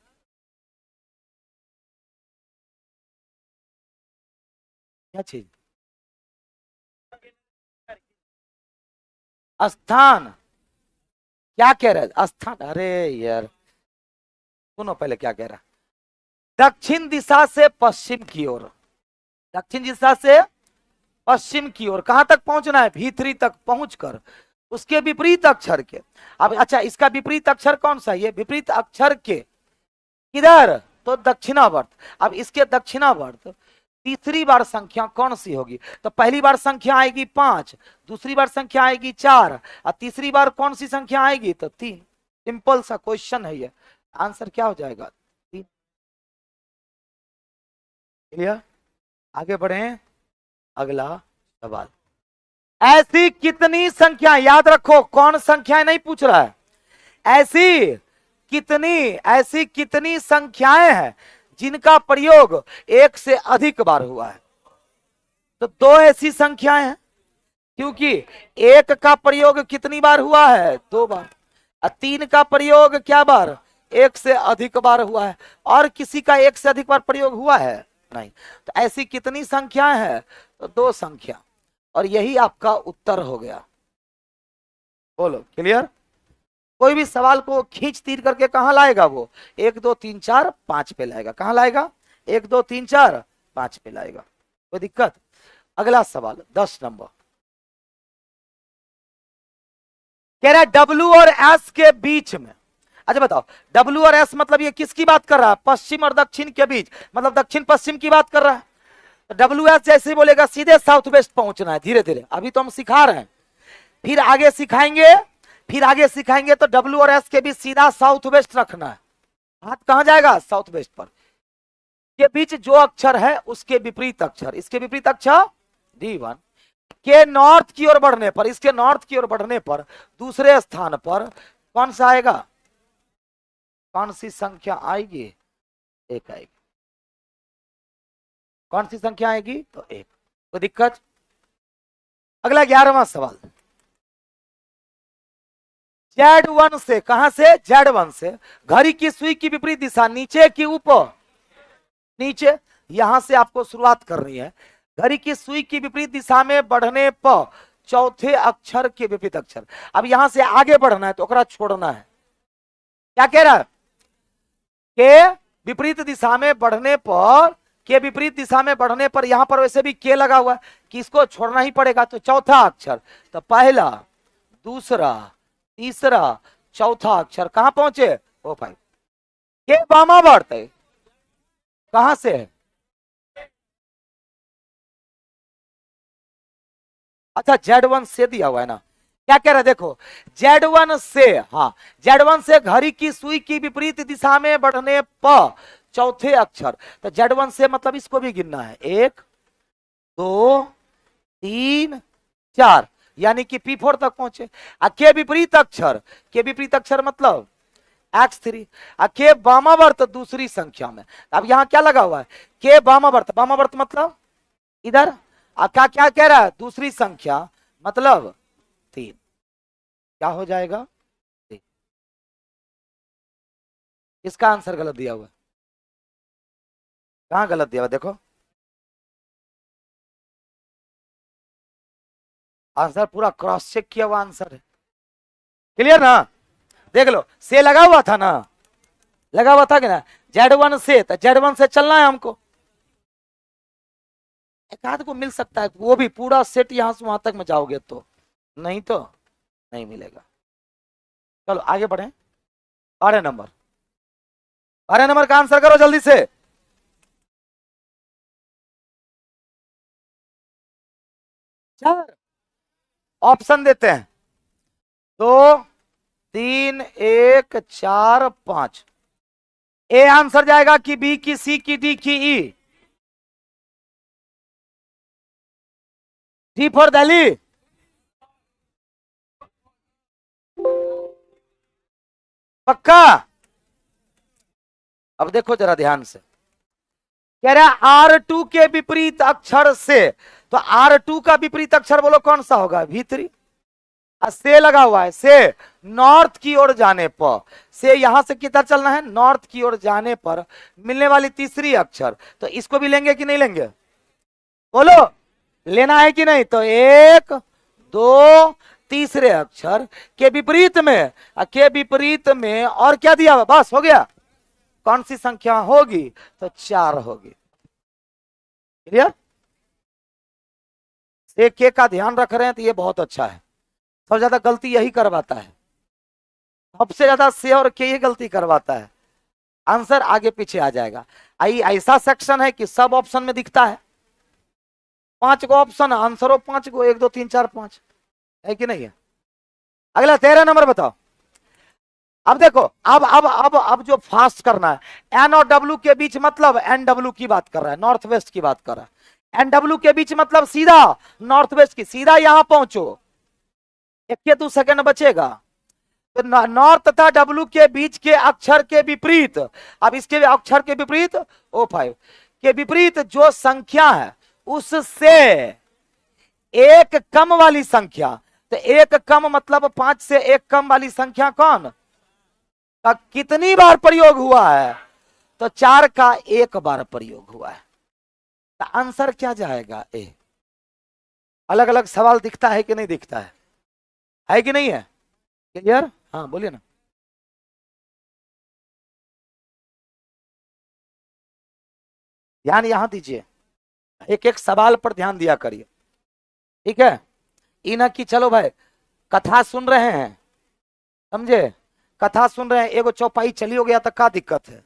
क्या चीज, स्थान, क्या कह रहे हैं स्थान, अरे यार सुनो पहले क्या कह रहा है। दक्षिण दिशा से पश्चिम की ओर, दक्षिण दिशा से पश्चिम की ओर कहां तक पहुंचना है, भीतरी तक पहुंचकर उसके विपरीत अक्षर के, अब अच्छा इसका विपरीत अक्षर कौन सा, ये विपरीत अक्षर के किधर, तो दक्षिणावर्त। अब इसके दक्षिणावर्त तीसरी बार संख्या कौन सी होगी, तो पहली बार संख्या आएगी 5, दूसरी बार संख्या आएगी 4 और तीसरी बार कौन सी संख्या आएगी, तो 3। सिंपल सा क्वेश्चन है ये, आंसर क्या हो जाएगा 3। क्लियर, आगे बढ़े अगला सवाल। ऐसी कितनी संख्या, याद रखो कौन संख्याएं नहीं पूछ रहा है, ऐसी कितनी संख्याएं हैं जिनका प्रयोग एक से अधिक बार हुआ है, तो 2 ऐसी संख्याएं हैं, क्योंकि एक का प्रयोग कितनी बार हुआ है, 2 बार, और 3 का प्रयोग क्या बार, एक से अधिक बार हुआ है, और किसी का एक से अधिक बार प्रयोग हुआ है नहीं, तो ऐसी कितनी संख्याएं हैं, तो 2 संख्या, और यही आपका उत्तर हो गया। बोलो क्लियर, कोई भी सवाल को खींच तीर करके कहां लाएगा वो, 1 2 3 4 5 पे लाएगा, कहां लाएगा, 1 2 3 4 5 पे लाएगा, कोई दिक्कत। अगला सवाल 10 नंबर कह रहा है डब्ल्यू और एस के बीच में, अच्छा बताओ डब्ल्यू और एस मतलब ये किसकी बात कर रहा है, पश्चिम और दक्षिण के बीच, मतलब दक्षिण पश्चिम की बात कर रहा है। डब्ल्यू एस जैसे बोलेगा सीधे साउथ वेस्ट पहुंचना है, धीरे धीरे, अभी तो हम सिखा रहे हैं, फिर आगे सिखाएंगे तो डब्ल्यू और एस के बीच सीधा साउथ वेस्ट रखना है, हाथ कहां जाएगा, साउथ वेस्ट पर, के बीच जो अक्षर है उसके विपरीत अक्षर, इसके विपरीत अक्षर D1 के नॉर्थ की ओर बढ़ने पर, इसके नॉर्थ की ओर बढ़ने पर दूसरे स्थान पर कौन सा आएगा, कौन सी संख्या आएगी, 1 आएगी, कौन सी संख्या आएगी, तो 1, कोई दिक्कत। अगला 11वां सवाल, Z1 से, कहां से, Z1 से घड़ी की सुई की विपरीत दिशा, नीचे की ऊपर, नीचे, यहां से आपको शुरुआत करनी है, घड़ी की सुई की विपरीत दिशा में बढ़ने पर चौथे अक्षर के विपरीत अक्षर, अब यहां से आगे बढ़ना है तो ओकरा छोड़ना है, क्या कह रहा है, के विपरीत दिशा में बढ़ने पर, के विपरीत दिशा में बढ़ने पर, यहां पर वैसे भी के लगा हुआ है कि इसको छोड़ना ही पड़ेगा, तो चौथा अक्षर, तो पहला दूसरा तीसरा चौथा अक्षर कहां पहुंचे, ओ भाई के वामावर्त है, कहां से है, अच्छा Z1 से दिया हुआ है ना, क्या कह रहा है देखो, Z1 से, हाँ Z1 से घड़ी की सुई की विपरीत दिशा में बढ़ने पर चौथे अक्षर, तो Z1 से मतलब इसको भी गिनना है, 1 2 3 4, यानी कि P4 तक पहुंचे, के विपरीत अक्षर मतलब X3, के वामावर्त दूसरी संख्या में, अब यहां क्या लगा हुआ है, के वामावर्त मतलब इधर, क्या क्या कह रहा है, दूसरी संख्या मतलब 3, क्या हो जाएगा 3, इसका आंसर गलत दिया हुआ है, कहां गलत दिया हुआ देखो, आंसर पूरा क्रॉस चेक किया हुआ आंसर है, क्लियर ना, देख लो से लगा हुआ था ना, लगा हुआ था कि ना, Z1 से, तो Z1 से चलना है हमको, एक आध को मिल सकता है, वो भी पूरा सेट यहां से वहां तक में जाओगे तो, नहीं तो नहीं मिलेगा। चलो आगे बढ़े, 12 नंबर का आंसर करो जल्दी से, चार ऑप्शन देते हैं, 2 3 1 4 5, ए आंसर जाएगा कि बी की सी की डी की ई, डी फॉर दिल्ली, पक्का। अब देखो जरा ध्यान से, कह रहा है R2 के विपरीत अक्षर से, तो R2 का विपरीत अक्षर बोलो कौन सा होगा, V3, से लगा हुआ है, से नॉर्थ की ओर जाने पर, से यहां से किधर चलना है, नॉर्थ की ओर जाने पर मिलने वाली तीसरी अक्षर, तो इसको भी लेंगे कि नहीं लेंगे, बोलो लेना है कि नहीं, तो 1 2 तीसरे अक्षर के विपरीत में, के विपरीत में और क्या दिया हुआ, बस हो गया। कौन सी संख्या होगी, तो 4 होगी। क्लियर? से के का ध्यान रख रहे हैं तो ये बहुत अच्छा है। सबसे ज्यादा गलती यही करवाता है, सबसे ज्यादा से और के ये गलती करवाता है। आंसर आगे पीछे आ जाएगा। आई ऐसा सेक्शन है कि सब ऑप्शन में दिखता है, 5 गो ऑप्शन, आंसर हो 5 गो, 1 2 3 4 5, है कि नहीं है? अगला 13 नंबर बताओ। अब देखो, अब जो फास्ट करना है, एन और डब्ल्यू के बीच मतलब एन डब्ल्यू की बात कर रहा है, नॉर्थ वेस्ट की बात कर रहा है। एन डब्ल्यू के बीच मतलब सीधा नॉर्थ वेस्ट की, सीधा यहां पहुंचो, 1-2 सेकंड बचेगा। तो नॉर्थ तथा डब्ल्यू के बीच के अक्षर के विपरीत, अब इसके अक्षर के विपरीत O5 के विपरीत जो संख्या है उससे एक कम वाली संख्या, तो एक कम मतलब 5 से एक कम वाली संख्या कौन का कितनी बार प्रयोग हुआ है, तो 4 का 1 बार प्रयोग हुआ है। तो आंसर क्या जाएगा, ए। अलग अलग सवाल दिखता है कि नहीं दिखता है कि नहीं है? क्लियर? हाँ बोलिए ना। ध्यान यहां दीजिए, एक एक सवाल पर ध्यान दिया करिए, ठीक है? इना की चलो भाई कथा सुन रहे हैं, समझे? कथा सुन रहे हैं, एगो चौपाई चली हो गया तो क्या दिक्कत है?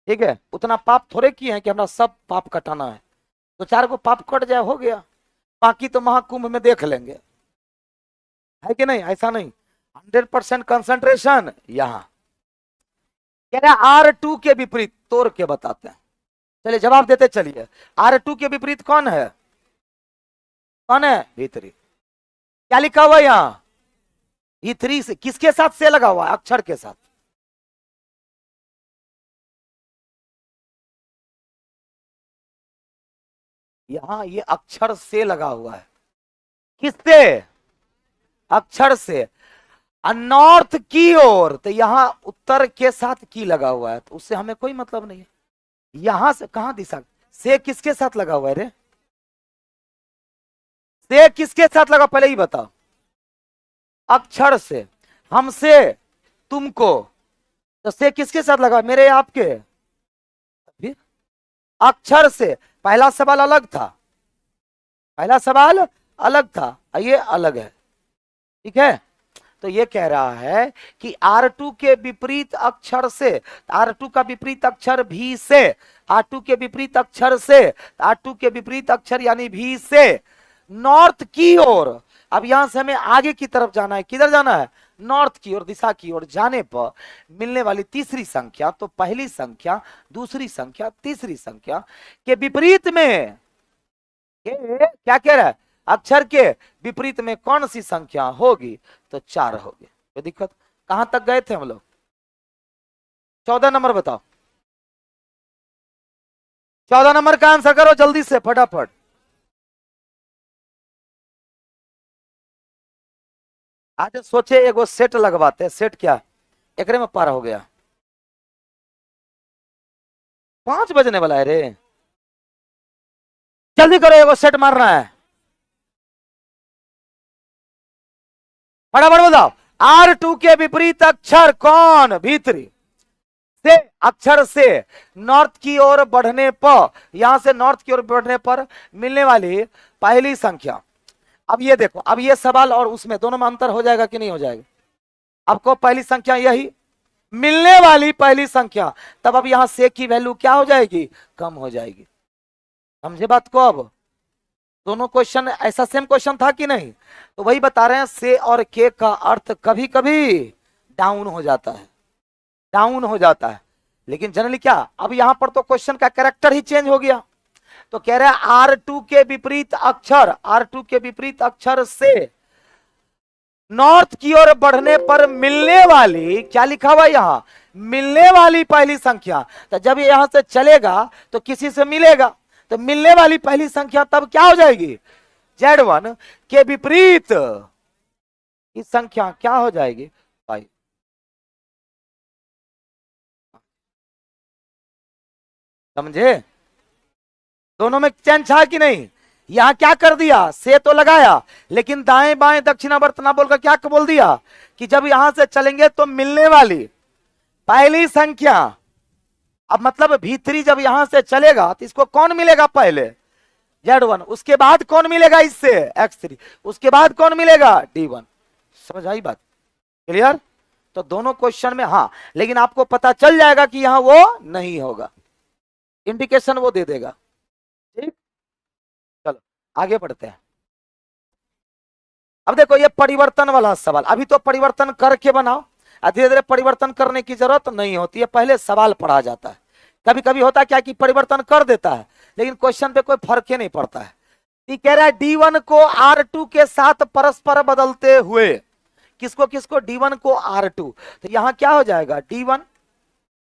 ठीक है, उतना पाप थोड़े किए हैं कि हमारा सब पाप कटाना है। तो 4 को पाप कट जाए हो गया, बाकी तो महाकुंभ में देख लेंगे, है कि नहीं? ऐसा नहीं, 100% कंसंट्रेशन यहां। कह रहे R2 के विपरीत तोड़ के बताते हैं, चलिए जवाब देते चलिए। R2 के विपरीत कौन है, कौन है? भीतरी। क्या लिखा हुआ है यहां? भीतरी से किसके साथ से लगा हुआ है? अक्षर के साथ। यहां ये अक्षर से लगा हुआ है, किससे? अक्षर से। नॉर्थ की ओर, तो यहां उत्तर के साथ की लगा हुआ है, तो उससे हमें कोई मतलब नहीं है। यहां से कहां दिशा से किसके साथ लगा हुआ है रे? से किसके साथ लगा, पहले ही बताओ। अक्षर से, हमसे तुमको, तो से किसके साथ लगा, मेरे आपके? फिर अक्षर से। पहला सवाल अलग था, पहला सवाल अलग था, ये अलग है, ठीक है? तो ये कह रहा है कि R2 के विपरीत अक्षर से, R2 का विपरीत अक्षर भी से, R2 के विपरीत अक्षर से, R2 के विपरीत अक्षर यानी भी से नॉर्थ की ओर। अब यहां से हमें आगे की तरफ जाना है, किधर जाना है? नॉर्थ की ओर, दिशा की ओर जाने पर मिलने वाली तीसरी संख्या, तो पहली संख्या, दूसरी संख्या, तीसरी संख्या के विपरीत में क्या कह रहा है? अक्षर के विपरीत में कौन सी संख्या होगी, तो 4 होगी। कोई दिक्कत? कहां तक गए थे हम लोग? 14 नंबर बताओ, 14 नंबर का आंसर करो जल्दी से फटाफट। आज सोचे एगो सेट लगवाते, सेट क्या एकरे में पार हो गया, 5 बजने वाला है रे, जल्दी करो, एगो सेट मारना है, फटाफट बताओ। R2 के विपरीत अक्षर कौन? भीतरी से, अक्षर से नॉर्थ की ओर बढ़ने पर, यहां से नॉर्थ की ओर बढ़ने पर मिलने वाली पहली संख्या। अब ये देखो, अब ये सवाल और उसमें दोनों में अंतर हो जाएगा कि नहीं हो जाएगा? आपको पहली संख्या यही मिलने वाली पहली संख्या, तब अब यहां से की वैल्यू क्या हो जाएगी? कम हो जाएगी। समझे बात को? अब दोनों क्वेश्चन ऐसा सेम क्वेश्चन था कि नहीं? तो वही बता रहे हैं, से और के का अर्थ कभी कभी डाउन हो जाता है, डाउन हो जाता है, लेकिन जनरली क्या, अब यहां पर तो क्वेश्चन का कैरेक्टर ही चेंज हो गया। तो कह रहे हैं R2 के विपरीत अक्षर, R2 के विपरीत अक्षर से नॉर्थ की ओर बढ़ने पर मिलने वाली, क्या लिखा हुआ यहां? मिलने वाली पहली संख्या। तो जब ये यहां से चलेगा तो किसी से मिलेगा, तो मिलने वाली पहली संख्या तब क्या हो जाएगी? Z1 के विपरीत की संख्या क्या हो जाएगी? 5। समझे? दोनों में चेंज था कि नहीं? यहां क्या कर दिया, से तो लगाया, लेकिन दाएं बाएं दक्षिणावर्त ना बोलकर क्या बोल दिया कि जब यहां से चलेंगे तो मिलने वाली पहली संख्या। अब मतलब V3 जब यहां से चलेगा तो इसको कौन मिलेगा पहले, Z1, उसके बाद कौन मिलेगा इससे X3, उसके बाद कौन मिलेगा D1। समझ आई बात, क्लियर। तो दोनों क्वेश्चन में हाँ, लेकिन आपको पता चल जाएगा कि यहां वो नहीं होगा, इंडिकेशन वो दे देगा। ठीक, चलो आगे बढ़ते हैं। अब देखो ये परिवर्तन वाला सवाल, अभी तो परिवर्तन करके बनाओ, धीरे धीरे परिवर्तन करने की जरूरत नहीं होती है, पहले सवाल पढ़ा जाता है। कभी कभी होता है क्या कि परिवर्तन कर देता है लेकिन क्वेश्चन पे कोई फर्क ही नहीं पड़ता है। कह रहा है D1 को R2 के साथ परस्पर बदलते हुए, किसको किसको, D1 को R2, तो यहां क्या हो जाएगा, D1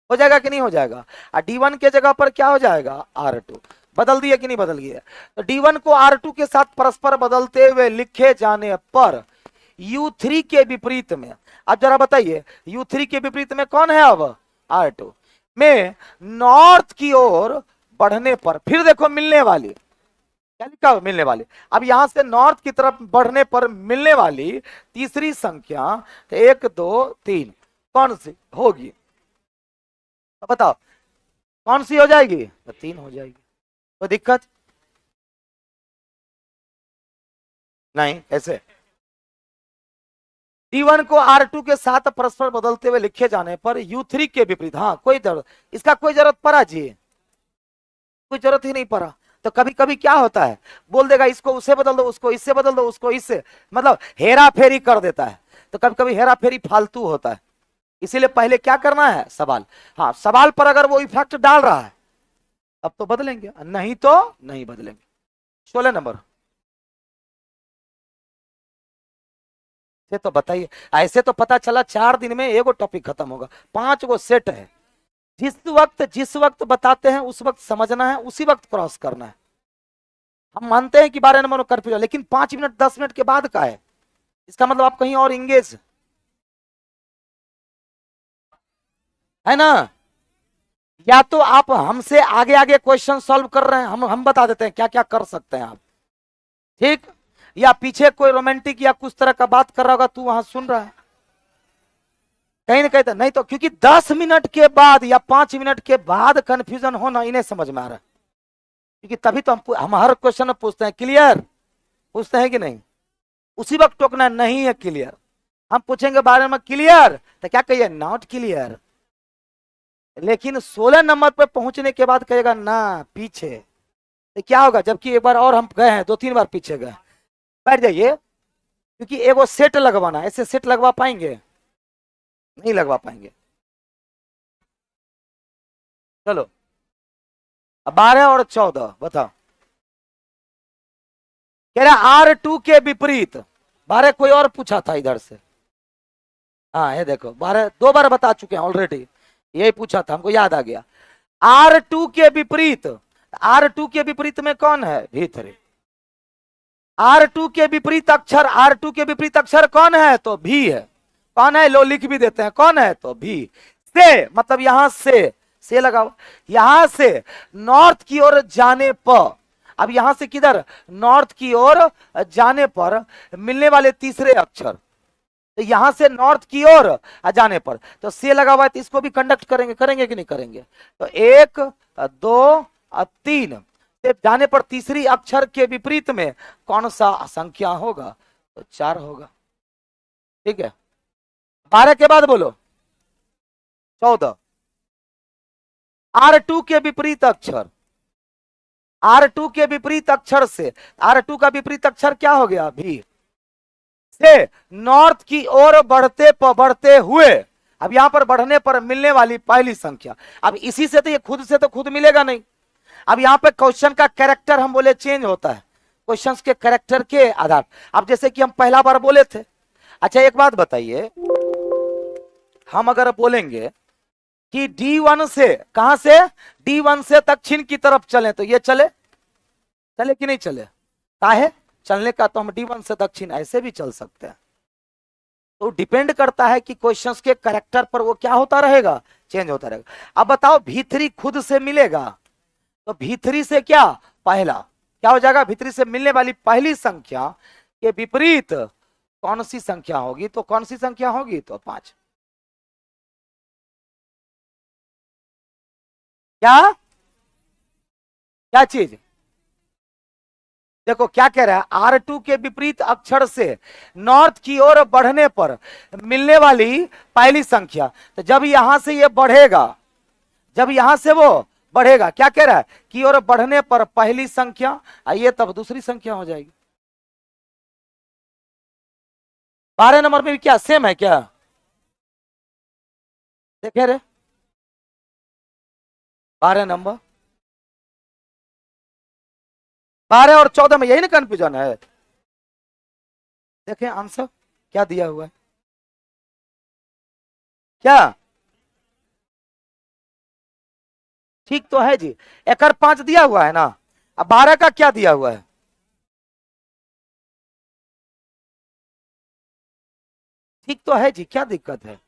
हो जाएगा कि नहीं हो जाएगा, और D1 के जगह पर क्या हो जाएगा, R2। बदल दिया कि नहीं बदल गया, तो D1 को R2 के साथ परस्पर बदलते हुए लिखे जाने पर U3 के विपरीत में, अब जरा बताइए U3 के विपरीत में कौन है, अब R2 में नॉर्थ की ओर बढ़ने पर, फिर देखो मिलने वाली, क्या लिखा, मिलने वाली। अब यहां से नॉर्थ की तरफ बढ़ने पर मिलने वाली तीसरी संख्या, तो 1 2 3 कौन सी होगी, तो बताओ कौन सी हो जाएगी, तो 3 हो जाएगी। तो दिक्कत नहीं, कैसे, D1 को R2 के साथ परस्पर बदलते हुए लिखे जाने पर U3 के विपरीत, हाँ कोई जरूरत, इसका कोई जरूरत पड़ा जी, कोई जरूरत ही नहीं पड़ा। तो कभी कभी क्या होता है, बोल देगा इसको उससे बदल दो, उसको इससे बदल दो, उसको इससे, मतलब हेरा फेरी कर देता है। तो कभी कभी हेरा फेरी फालतू होता है, इसीलिए पहले क्या करना है, सवाल, हाँ सवाल पर अगर वो इफेक्ट डाल रहा है तब तो बदलेंगे, नहीं तो नहीं बदलेंगे। 16 नंबर से तो बताइए, ऐसे तो पता चला 4 दिन में एगो टॉपिक खत्म होगा, 5 गो सेट है, जिस वक्त बताते हैं उस वक्त समझना है, उसी वक्त क्रॉस करना है। हम मानते हैं कि 12 नंबर कंफ्यूजन, लेकिन 5 मिनट 10 मिनट के बाद का है, इसका मतलब आप कहीं और इंगेज है ना, या तो आप हमसे आगे आगे क्वेश्चन सॉल्व कर रहे हैं, हम बता देते हैं क्या क्या कर सकते हैं आप, ठीक, या पीछे कोई रोमांटिक या कुछ तरह का बात कर रहा होगा, तू वहां सुन रहा है, कहीं ना कहीं तो नहीं, तो क्योंकि 10 मिनट के बाद या 5 मिनट के बाद कंफ्यूजन होना इन्हें समझ में आ रहा है, क्योंकि तभी तो हम हर क्वेश्चन में पूछते हैं क्लियर, पूछते हैं कि नहीं, उसी वक्त टोकना नहीं है क्लियर, हम पूछेंगे बारे में क्लियर, तो क्या कहिए नॉट क्लियर, लेकिन 16 नंबर पर पहुंचने के बाद कहेगा ना पीछे, तो क्या होगा, जबकि एक बार और हम गए हैं, 2-3 बार पीछे गए, बैठ जाइए, क्योंकि एगो सेट लगवाना, ऐसे सेट लगवा पाएंगे, नहीं लगवा पाएंगे। चलो 12 और 14 बताओ, कह रहा R2 के विपरीत, 12 कोई और पूछा था इधर से, हाँ ये देखो 12 2 बार बता चुके हैं ऑलरेडी, यही पूछा था हमको याद आ गया, R2 के विपरीत, R2 के विपरीत में कौन है, V3, R2 के विपरीत अक्षर, R2 के विपरीत अक्षर कौन है, तो V है, कौन है, लो लिख भी देते हैं, कौन है, तो V, से मतलब यहां से लगाओ, यहां से नॉर्थ की ओर जाने पर, अब यहां से किधर, नॉर्थ की ओर जाने पर मिलने वाले तीसरे अक्षर, तो यहां से नॉर्थ की ओर जाने पर, तो से लगा हुआ है, तो इसको भी कंडक्ट करेंगे, करेंगे कि नहीं करेंगे, तो 1 2 3 से जाने पर तीसरी अक्षर के विपरीत में कौन सा संख्या होगा, तो 4 होगा, ठीक है। 12 के बाद बोलो 14, R2 के विपरीत अक्षर, R2 के विपरीत अक्षर से, R2 का विपरीत अक्षर क्या हो गया, भी, से नॉर्थ की ओर बढ़ते हुए, अब यहां पर बढ़ने पर मिलने वाली पहली संख्या, अब इसी से तो ये खुद से तो खुद मिलेगा नहीं, अब यहां पे क्वेश्चन का कैरेक्टर हम बोले चेंज होता है, क्वेश्चंस के कैरेक्टर के आधार, अब जैसे कि हम पहला बार बोले थे, अच्छा एक बात बताइए, हम अगर बोलेंगे कि D1 से, कहां से, D1 से दक्षिण की तरफ चले, तो ये चले कि नहीं चले, काहे चलने का, तो हम D1 से दक्षिण ऐसे भी चल सकते हैं, तो डिपेंड करता है कि क्वेश्चंस के कैरेक्टर पर वो क्या होता रहेगा, चेंज होता रहेगा। अब बताओ V3 खुद से मिलेगा, तो V3 से क्या, पहला क्या हो जाएगा, भीतरी से मिलने वाली पहली संख्या के विपरीत कौन सी संख्या होगी, तो कौन सी संख्या होगी, तो 5। क्या क्या चीज, देखो क्या कह रहा है, R2 के विपरीत अक्षर से नॉर्थ की ओर बढ़ने पर मिलने वाली पहली संख्या। तो जब यहां से ये बढ़ेगा, जब यहां से वो बढ़ेगा, क्या कह रहा है, की ओर बढ़ने पर पहली संख्या, आइए तब दूसरी संख्या हो जाएगी। 12 नंबर में भी क्या सेम है क्या, देखे रे 12 नंबर, 12 और 14 में यही ना कंफ्यूजन है। देखें आंसर क्या दिया हुआ है, क्या ठीक तो है जी, एकर 5 दिया हुआ है ना, अब 12 का क्या दिया हुआ है, ठीक तो है जी, क्या दिक्कत है।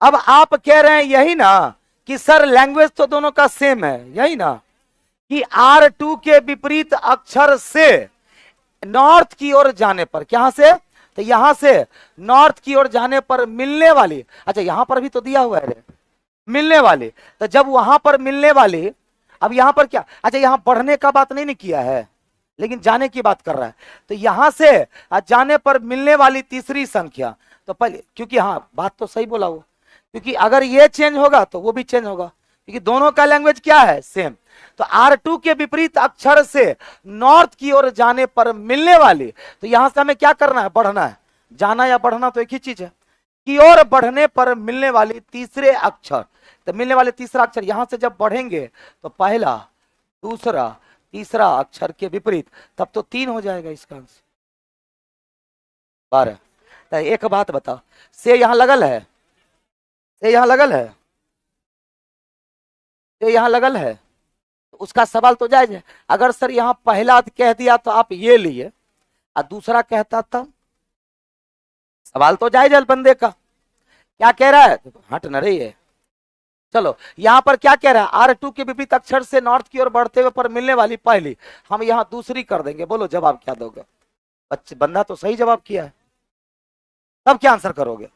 अब आप कह रहे हैं यही ना कि सर लैंग्वेज तो दोनों का सेम है, यही ना कि R2 के विपरीत अक्षर से नॉर्थ की ओर जाने पर, क्या से, तो यहां से नॉर्थ की ओर जाने पर मिलने वाली, अच्छा यहां पर भी तो दिया हुआ है रे, मिलने वाली, तो जब वहां पर मिलने वाली, अब यहां पर क्या, अच्छा यहां बढ़ने का बात नहीं किया है, लेकिन जाने की बात कर रहा है, तो यहां से जाने पर मिलने वाली तीसरी संख्या, तो पहले क्योंकि हाँ बात तो सही बोला वो, क्योंकि अगर ये चेंज होगा तो वो भी चेंज होगा, क्योंकि दोनों का लैंग्वेज क्या है, सेम। तो R2 के विपरीत अक्षर से नॉर्थ की ओर जाने पर मिलने वाली, तो यहां से हमें क्या करना है, बढ़ना है, जाना या बढ़ना तो एक ही चीज है, की ओर बढ़ने पर मिलने वाली तीसरे अक्षर, तो मिलने वाले तीसरा अक्षर यहां से जब बढ़ेंगे तो पहला, दूसरा, तीसरा अक्षर के विपरीत, तब तो 3 हो जाएगा इसका आंसर 12। तो एक बात बताओ, से यहां लगल है, से यहां लगल है, से यहां लगल है, तो उसका सवाल तो जायज है। अगर सर यहां पहला कह दिया तो आप ये लिए, और दूसरा कहता तब, सवाल तो जायज है बंदे का, क्या कह रहा है, हट न रही है। चलो यहां पर क्या कह रहा है, R2 के विपरीत अक्षर से नॉर्थ की ओर बढ़ते हुए पर मिलने वाली पहली, हम यहां दूसरी कर देंगे, बोलो जवाब क्या दोगे, बच्चे बंदा तो सही जवाब किया है, तब क्या आंसर करोगे,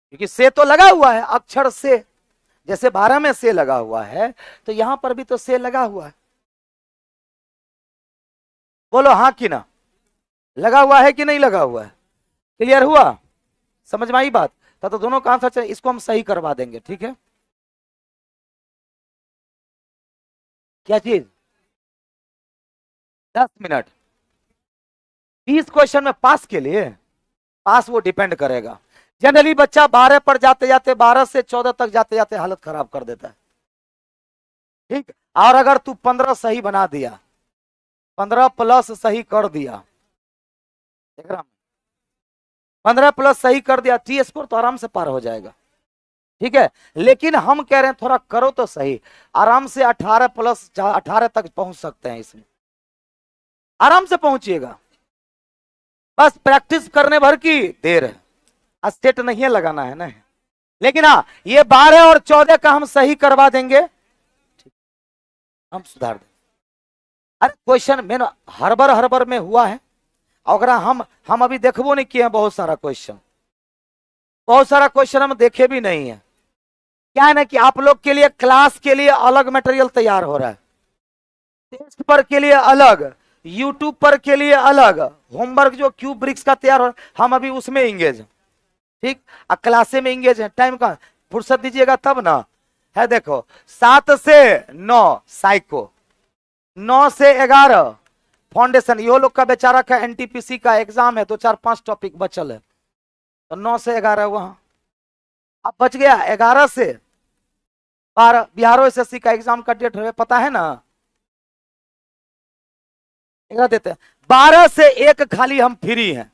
क्योंकि से तो लगा हुआ है अक्षर से, जैसे 12 में से लगा हुआ है तो यहां पर भी तो से लगा हुआ है, बोलो हाँ कि ना, लगा हुआ है कि नहीं लगा हुआ है, क्लियर हुआ, समझ में आई बात, तो दोनों का आंसर, इसको हम सही करवा देंगे, ठीक है। क्या चीज, 10 मिनट, 20 क्वेश्चन में पास के लिए, पास वो डिपेंड करेगा, जनरली बच्चा 12 पर जाते जाते 12 से 14 तक जाते जाते हालत खराब कर देता है, ठीक। और अगर तू 15 सही बना दिया, 15 प्लस सही कर दिया, 15 प्लस सही कर दिया, T स्कोर तो आराम से पार हो जाएगा, ठीक है। लेकिन हम कह रहे हैं थोड़ा करो तो सही, आराम से 18 प्लस 18 तक पहुंच सकते हैं, इसमें आराम से पहुंचिएगा, बस प्रैक्टिस करने भर की देर है, स्टेट नहीं है लगाना है ना, लेकिन हाँ ये 12 और 14 का हम सही करवा देंगे, हम सुधार देंगे। अरे क्वेश्चन में हरबर हरबर में हुआ है, अगर हम अभी देखबो नहीं किए हैं, बहुत सारा क्वेश्चन, बहुत सारा क्वेश्चन हम देखे भी नहीं है, क्या है ना कि आप लोग के लिए क्लास के लिए अलग मटेरियल तैयार हो रहा है, टेस्ट पर के लिए अलग, यूट्यूब पर के लिए अलग, होमवर्क जो क्यूब ब्रिक्स का तैयार हो रहा है, हम अभी उसमें इंगेज हैं, ठीक, क्लासे में इंगेज है, टाइम का फुर्सत दीजिएगा तब ना है। देखो 7 से 9 साइको, 9 से 11 फाउंडेशन, यो लोग का बेचारा का NTPC का एग्जाम है, 2-4-5 टॉपिक बचल है, तो 9 से 11 वहां, अब बच गया 11 से 12, बिहार SSC का एग्जाम का डेट है पता है ना, देते हैं 12 से 1 खाली हम फ्री हैं,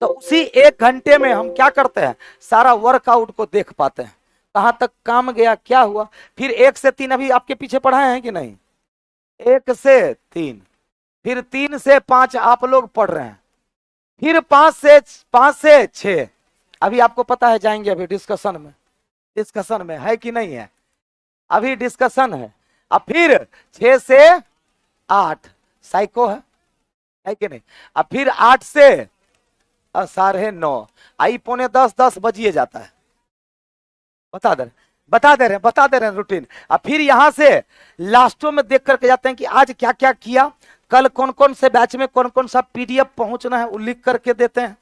तो उसी 1 घंटे में हम क्या करते हैं, सारा वर्कआउट को देख पाते हैं, कहां तक काम गया, क्या हुआ। फिर 1 से 3 अभी आपके पीछे पढ़ाए हैं कि नहीं, 1 से 3, फिर 3 से 5 आप लोग पढ़ रहे हैं, फिर 5 से 6 अभी आपको पता है जाएंगे, अभी डिस्कशन में है कि नहीं है, अभी डिस्कशन है, अब फिर 6 से 8 साइको है कि नहीं। अब फिर 8 से 9:30 आई 9:45 10 बजिए जाता है। बता दे रहे हैं रूटीन। अब फिर यहां से लास्टों में देख करके जाते हैं कि आज क्या क्या किया, कल कौन कौन से बैच में कौन कौन सा पीडीएफ पहुंचना है वो लिख करके देते हैं।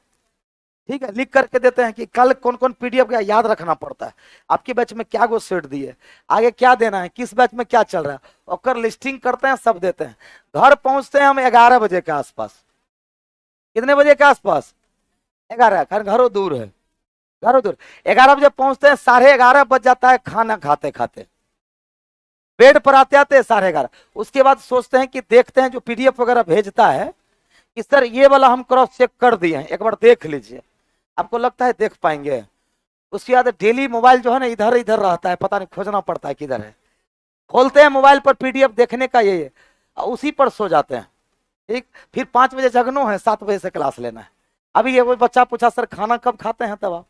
ठीक है, लिख करके देते हैं कि कल कौन कौन पीडीएफ का याद रखना पड़ता है, आपके बैच में क्या गो सेट दिए, आगे क्या देना है, किस बैच में क्या चल रहा है, और लिस्टिंग करते हैं, सब देते हैं। घर पहुंचते हैं हम 11 बजे के आसपास। कितने बजे के आसपास? 11। घरों दूर है, घरों दूर। 11 बजे पहुंचते हैं, 11:30 बज जाता है खाना खाते खाते। बेड पर आते आते 11:30। उसके बाद सोचते हैं कि देखते हैं जो पीडीएफ वगैरह भेजता है कि सर ये वाला हम क्रॉस चेक कर दिए हैं, एक बार देख लीजिए। आपको लगता है देख पाएंगे? उसके बाद डेली मोबाइल जो है ना इधर इधर रहता है, पता नहीं खोजना पड़ता है किधर है। खोलते हैं मोबाइल पर पीडीएफ देखने का ये, उसी पर सो जाते हैं। ठीक, फिर 5 बजे जगनो है, 7 बजे से क्लास लेना है। अभी ये वो बच्चा पूछा सर खाना कब खाते हैं, तब आप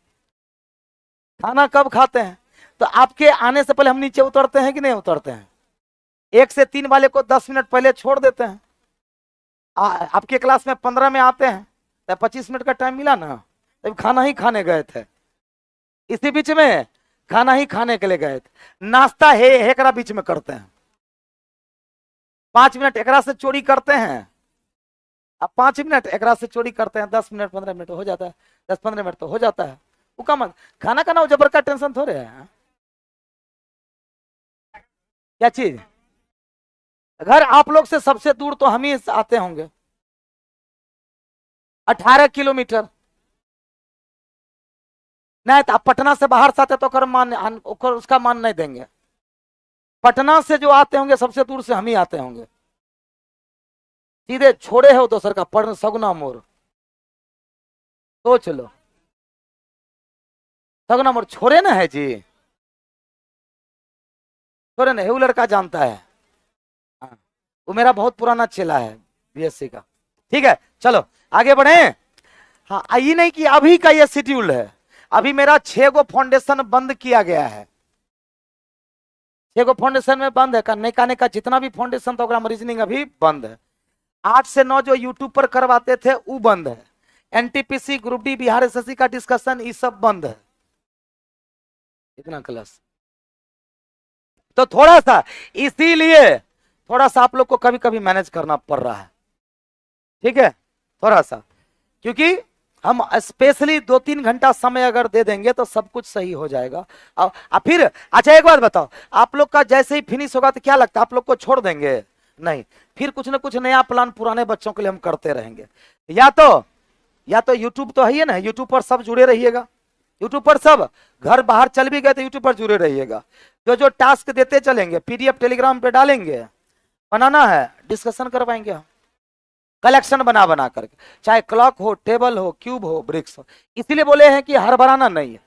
खाना कब खाते हैं? तो आपके आने से पहले हम नीचे उतरते हैं कि नहीं उतरते हैं? 1 से 3 वाले को 10 मिनट पहले छोड़ देते हैं। आपके क्लास में 15 में आते हैं तो 25 मिनट का टाइम मिला ना, तब खाना ही खाने गए थे। इसी बीच में खाना ही खाने के लिए गए थे, नाश्ता हेकरा बीच में करते हैं। 5 मिनट एकरा से चोरी करते हैं। अब 5 मिनट एकरा से चोरी करते हैं, 10 मिनट 15 मिनट हो जाता है, 10-15 मिनट तो हो जाता है। वो का मत खाना खाना जबर का टेंशन थोड़े है। क्या चीज? घर आप लोग से सबसे दूर तो हम ही आते होंगे, 18 किलोमीटर। नहीं तो आप पटना से बाहर से आते तो उसका मान नहीं देंगे। पटना से जो आते होंगे सबसे दूर से हम ही आते होंगे। सीधे छोड़े हो दोसर का पढ़ सगुना मोड़, सोच लो। सगुना मोड़ छोड़े ना है जी, छोड़े ना है। वो लड़का जानता है, हाँ, वो मेरा बहुत पुराना चेला है बीएससी का। ठीक है, चलो आगे बढ़े। हाँ, ये नहीं कि अभी का ये शेड्यूल है। अभी मेरा 6 गो फाउंडेशन बंद किया गया है। 6 गो फाउंडेशन में बंद है, कहने का जितना भी फाउंडेशन था रीजनिंग अभी बंद है। 8 से 9 जो यूट्यूब पर करवाते थे वो बंद है। NTPC, group D, Bihar SSC का डिस्कशन ये सब बंद है। इतना क्लास तो थोड़ा सा, इसीलिए थोड़ा सा आप लोग को कभी कभी मैनेज करना पड़ रहा है। ठीक है, थोड़ा सा, क्योंकि हम स्पेशली 2-3 घंटा समय अगर दे देंगे तो सब कुछ सही हो जाएगा। अब फिर अच्छा एक बात बताओ, आप लोग का जैसे ही फिनिश होगा तो क्या लगता है आप लोग को छोड़ देंगे? नहीं, फिर कुछ ना कुछ नया प्लान पुराने बच्चों के लिए हम करते रहेंगे। या तो यूट्यूब तो है ही ना, यूट्यूब पर सब जुड़े रहिएगा। यूट्यूब पर सब, घर बाहर चल भी गए तो यूट्यूब पर जुड़े रहिएगा। जो टास्क देते चलेंगे, पीडीएफ टेलीग्राम पे डालेंगे, बनाना है डिस्कशन करवाएंगे हम, कलेक्शन बना करके, चाहे क्लॉक हो, टेबल हो, क्यूब हो, ब्रिक्स हो। इसीलिए बोले हैं कि हड़बड़ाना नहीं है।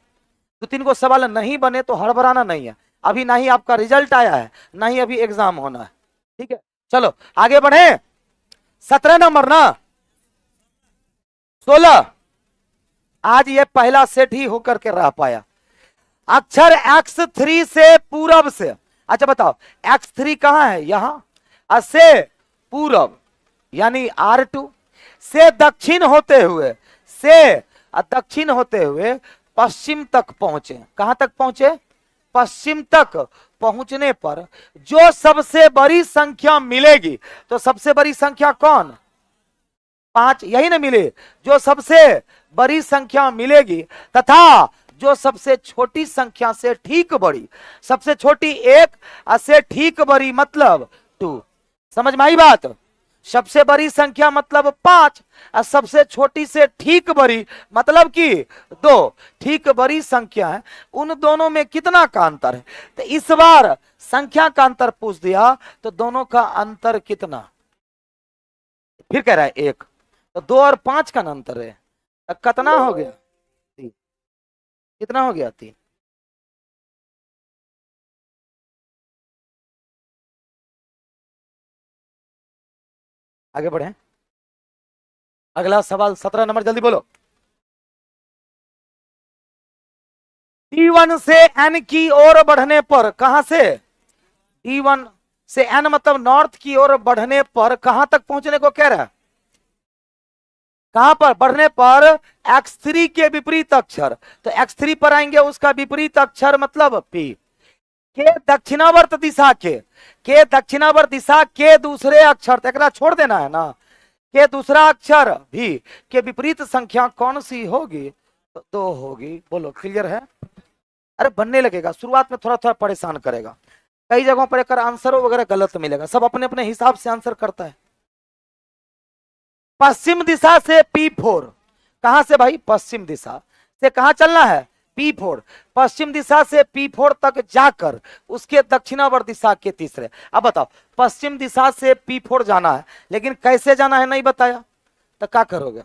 2-3 को सवाल नहीं बने तो हड़बड़ाना नहीं है। अभी ना ही आपका रिजल्ट आया है, ना ही अभी एग्जाम होना है। ठीक है, चलो आगे बढ़े। 17 नंबर ना 16, आज ये पहला सेट ही होकर के रह पाया। अक्षर X3 से पूरब से, अच्छा बताओ X3 कहां है? यहां से पूरब यानी R2 से दक्षिण होते हुए पश्चिम तक पहुंचे। कहां तक पहुंचे? पश्चिम तक पहुंचने पर जो सबसे बड़ी संख्या मिलेगी, तो सबसे बड़ी संख्या कौन? 5, यही ना मिले? जो सबसे बड़ी संख्या मिलेगी तथा जो सबसे छोटी संख्या से ठीक बड़ी, सबसे छोटी 1 से ठीक बड़ी मतलब 2। समझ में आई बात? सबसे बड़ी संख्या मतलब 5 और सबसे छोटी से ठीक बड़ी मतलब कि 2। ठीक बड़ी संख्या है, उन दोनों में कितना का अंतर है? तो इस बार संख्या का अंतर पूछ दिया, तो दोनों का अंतर कितना? फिर कह रहा है 1, तो 2 और 5 का अंतर है, तो कितना हो गया? 3। कितना हो गया? 3। आगे बढ़े, अगला सवाल 17 नंबर, जल्दी बोलो। T1 से N की ओर बढ़ने पर, कहां से? T1 से एन मतलब नॉर्थ की ओर बढ़ने पर कहां तक पहुंचने को कह रहा है? कहां पर बढ़ने पर? x3 के विपरीत अक्षर, तो x3 पर आएंगे, उसका विपरीत अक्षर मतलब p के दक्षिणावर्त दिशा के दक्षिणावर्त दिशा के दूसरे अक्षर, तो छोड़ देना है ना, के दूसरा अक्षर भी के विपरीत संख्या कौन सी होगी? तो 2 होगी। बोलो क्लियर है? अरे बनने लगेगा, शुरुआत में थोड़ा थोड़ा परेशान करेगा, कई जगहों पर एक आंसर वगैरह गलत मिलेगा, सब अपने अपने हिसाब से आंसर करता है। पश्चिम दिशा से P4, कहां से भाई? पश्चिम दिशा से कहां चलना है? P4, पश्चिम दिशा से P4 तक जाकर उसके दक्षिणावर्त दिशा के तीसरे। अब बताओ, पश्चिम दिशा से P4 जाना है, लेकिन कैसे जाना है नहीं बताया, तो क्या करोगे?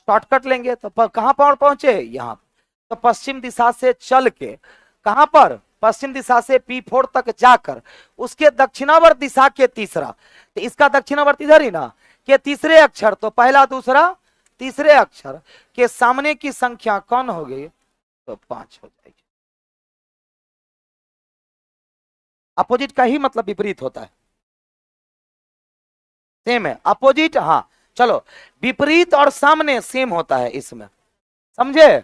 शॉर्टकट लेंगे, तो कहां पर पहुंचे? यहां। तो पश्चिम दिशा से चल के कहां पर? पश्चिम दिशा से P4 तक जाकर उसके दक्षिणावर्त दिशा के तीसरा, तो इसका दक्षिणावर्त इधर ही ना, के तीसरे अक्षर, तो पहला दूसरा तीसरे अक्षर के सामने की संख्या कौन होगी? तो 5 हो जाएगी। अपोजिट का ही मतलब विपरीत होता है, सेम है अपोजिट। हाँ चलो, विपरीत और सामने सेम होता है इसमें, समझे?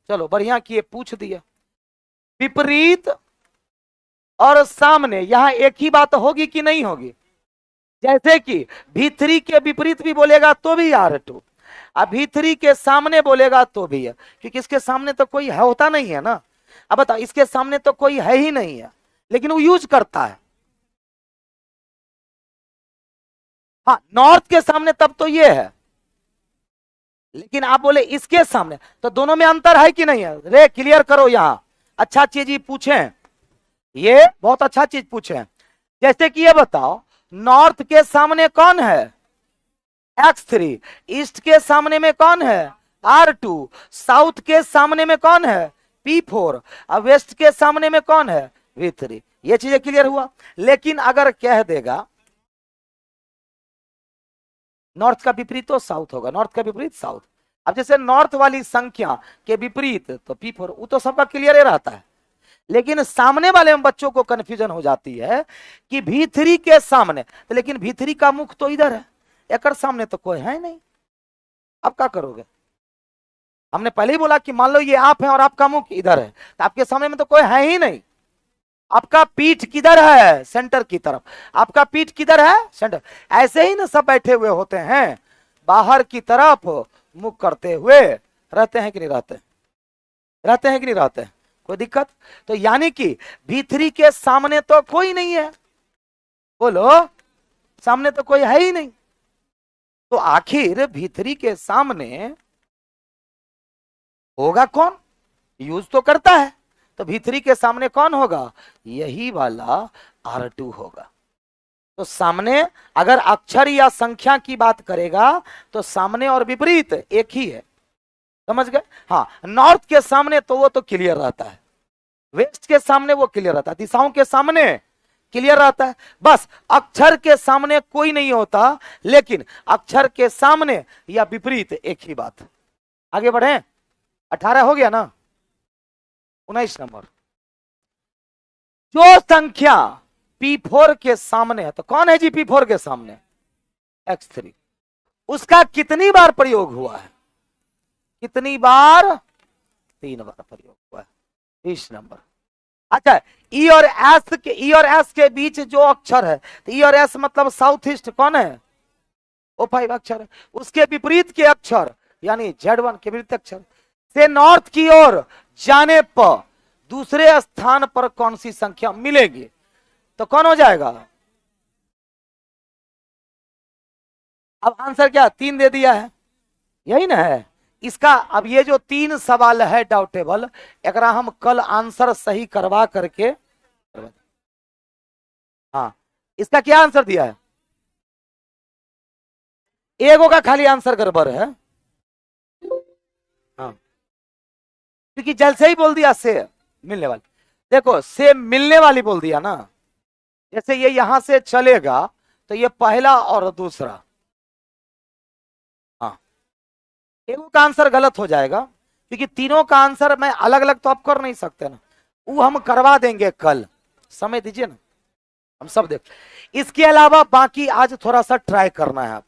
चलो बढ़िया किए, पूछ दिया। विपरीत और सामने यहां एक ही बात होगी कि नहीं होगी? जैसे कि V3 के विपरीत भी बोलेगा तो भी R2, अब V3 के सामने बोलेगा तो भी है, क्योंकि इसके सामने तो कोई है होता नहीं है ना। अब बताओ, इसके सामने तो कोई है ही नहीं है, लेकिन वो यूज करता है। हाँ, नॉर्थ के सामने तब तो ये है, लेकिन आप बोले इसके सामने, तो दोनों में अंतर है कि नहीं है? रे क्लियर करो, यहां अच्छा चीज ही पूछे, ये बहुत अच्छा चीज पूछे। जैसे कि ये बताओ, नॉर्थ के सामने कौन है? x3, ईस्ट के सामने में कौन है? R2, साउथ के सामने में कौन है? P4, और वेस्ट के सामने में कौन है? V3। ये चीजें क्लियर हुआ। लेकिन अगर कह देगा नॉर्थ का विपरीत तो साउथ होगा, नॉर्थ का विपरीत साउथ, अब जैसे नॉर्थ वाली संख्या के विपरीत तो P4, वो तो सबका क्लियर ही रहता है। लेकिन सामने वाले बच्चों को कंफ्यूजन हो जाती है कि V3 के सामने, तो लेकिन V3 का मुख तो इधर है, एक सामने तो कोई है नहीं, अब क्या करोगे? हमने पहले ही बोला कि मान लो ये आप है और आपका मुख इधर है, तो आपके सामने में तो कोई है ही नहीं। आपका पीठ किधर है? सेंटर की तरफ। आपका पीठ किधर है? सेंटर। ऐसे ही ना सब बैठे हुए होते हैं, बाहर की तरफ मुख करते हुए रहते हैं कि नहीं रहते? रहते हैं कि नहीं रहते? कोई दिक्कत? तो यानी कि V3 के सामने तो कोई नहीं है, बोलो सामने तो कोई है ही नहीं, तो आखिर V3 के सामने होगा कौन? यूज तो करता है, तो V3 के सामने कौन होगा? यही वाला R2 होगा। तो सामने अगर अक्षर या संख्या की बात करेगा तो सामने और विपरीत एक ही है, समझ गए? हाँ, नॉर्थ के सामने तो वो तो क्लियर रहता है, वेस्ट के सामने वो क्लियर रहता है, दिशाओं के सामने क्लियर रहता है, बस अक्षर के सामने कोई नहीं होता, लेकिन अक्षर के सामने या विपरीत एक ही बात। आगे बढ़े, 18 हो गया ना, 19 नंबर। जो संख्या P4 के सामने है, तो कौन है जी P4 के सामने? x3, उसका कितनी बार प्रयोग हुआ है? कितनी बार? 3 बार प्रयोग हुआ है। 20 नंबर। अच्छा, ई और एस के बीच जो अक्षर है, तो ई और एस मतलब साउथ ईस्ट कौन है? O5 अक्षर है। उसके विपरीत के अक्षर यानी Z1 के विपरीत अक्षर से नॉर्थ की ओर जाने पर दूसरे स्थान पर कौन सी संख्या मिलेगी? तो कौन हो जाएगा? अब आंसर क्या 3 दे दिया है, यही ना है इसका। अब ये जो 3 सवाल है डाउटेबल, एकरा हम कल आंसर सही करवा करके, हाँ इसका क्या आंसर दिया है? एगो का खाली आंसर गड़बड़ है, हाँ क्योंकि जल से ही बोल दिया से मिलने वाली, देखो से मिलने वाली बोल दिया ना, जैसे ये यहां से चलेगा तो ये पहला और दूसरा, हाँ एगो का आंसर गलत हो जाएगा, क्योंकि तीनों का आंसर मैं अलग अलग तो आप कर नहीं सकते ना, वो हम करवा देंगे कल, समय दीजिए ना। हम सब देख। इसके अलावा बाकी आज थोड़ा सा ट्राई करना है। आप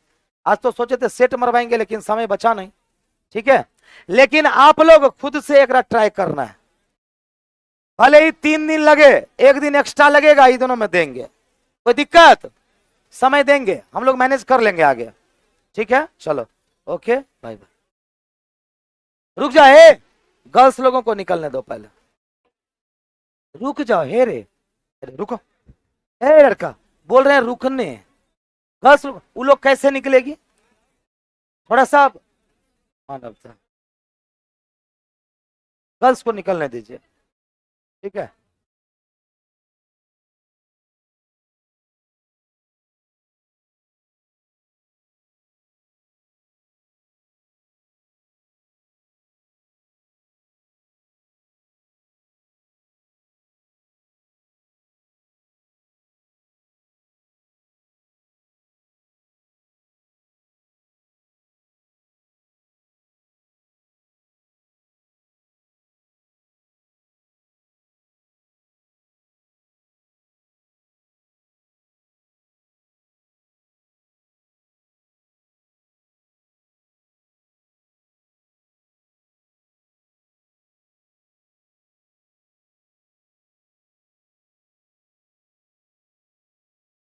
आज तो सोचे थे सेट मरवाएंगे लेकिन समय बचा नहीं, ठीक है, लेकिन आप लोग खुद से एक ट्राई करना है। भले ही 3 दिन लगे, 1 दिन एक्स्ट्रा लगेगा, ये दोनों में देंगे, कोई दिक्कत, समय देंगे, हम लोग मैनेज कर लेंगे आगे, ठीक है। चलो ओके बाय बाय। रुक जाओ, हे गर्ल्स लोगों को निकलने दो पहले, रुक जाओ, हे रे रुको, हे लड़का बोल रहे हैं रुकने, गर्ल्स वो लोग कैसे निकलेगी, थोड़ा सा मानवता, गर्ल्स को निकलने दीजिए, ठीक है।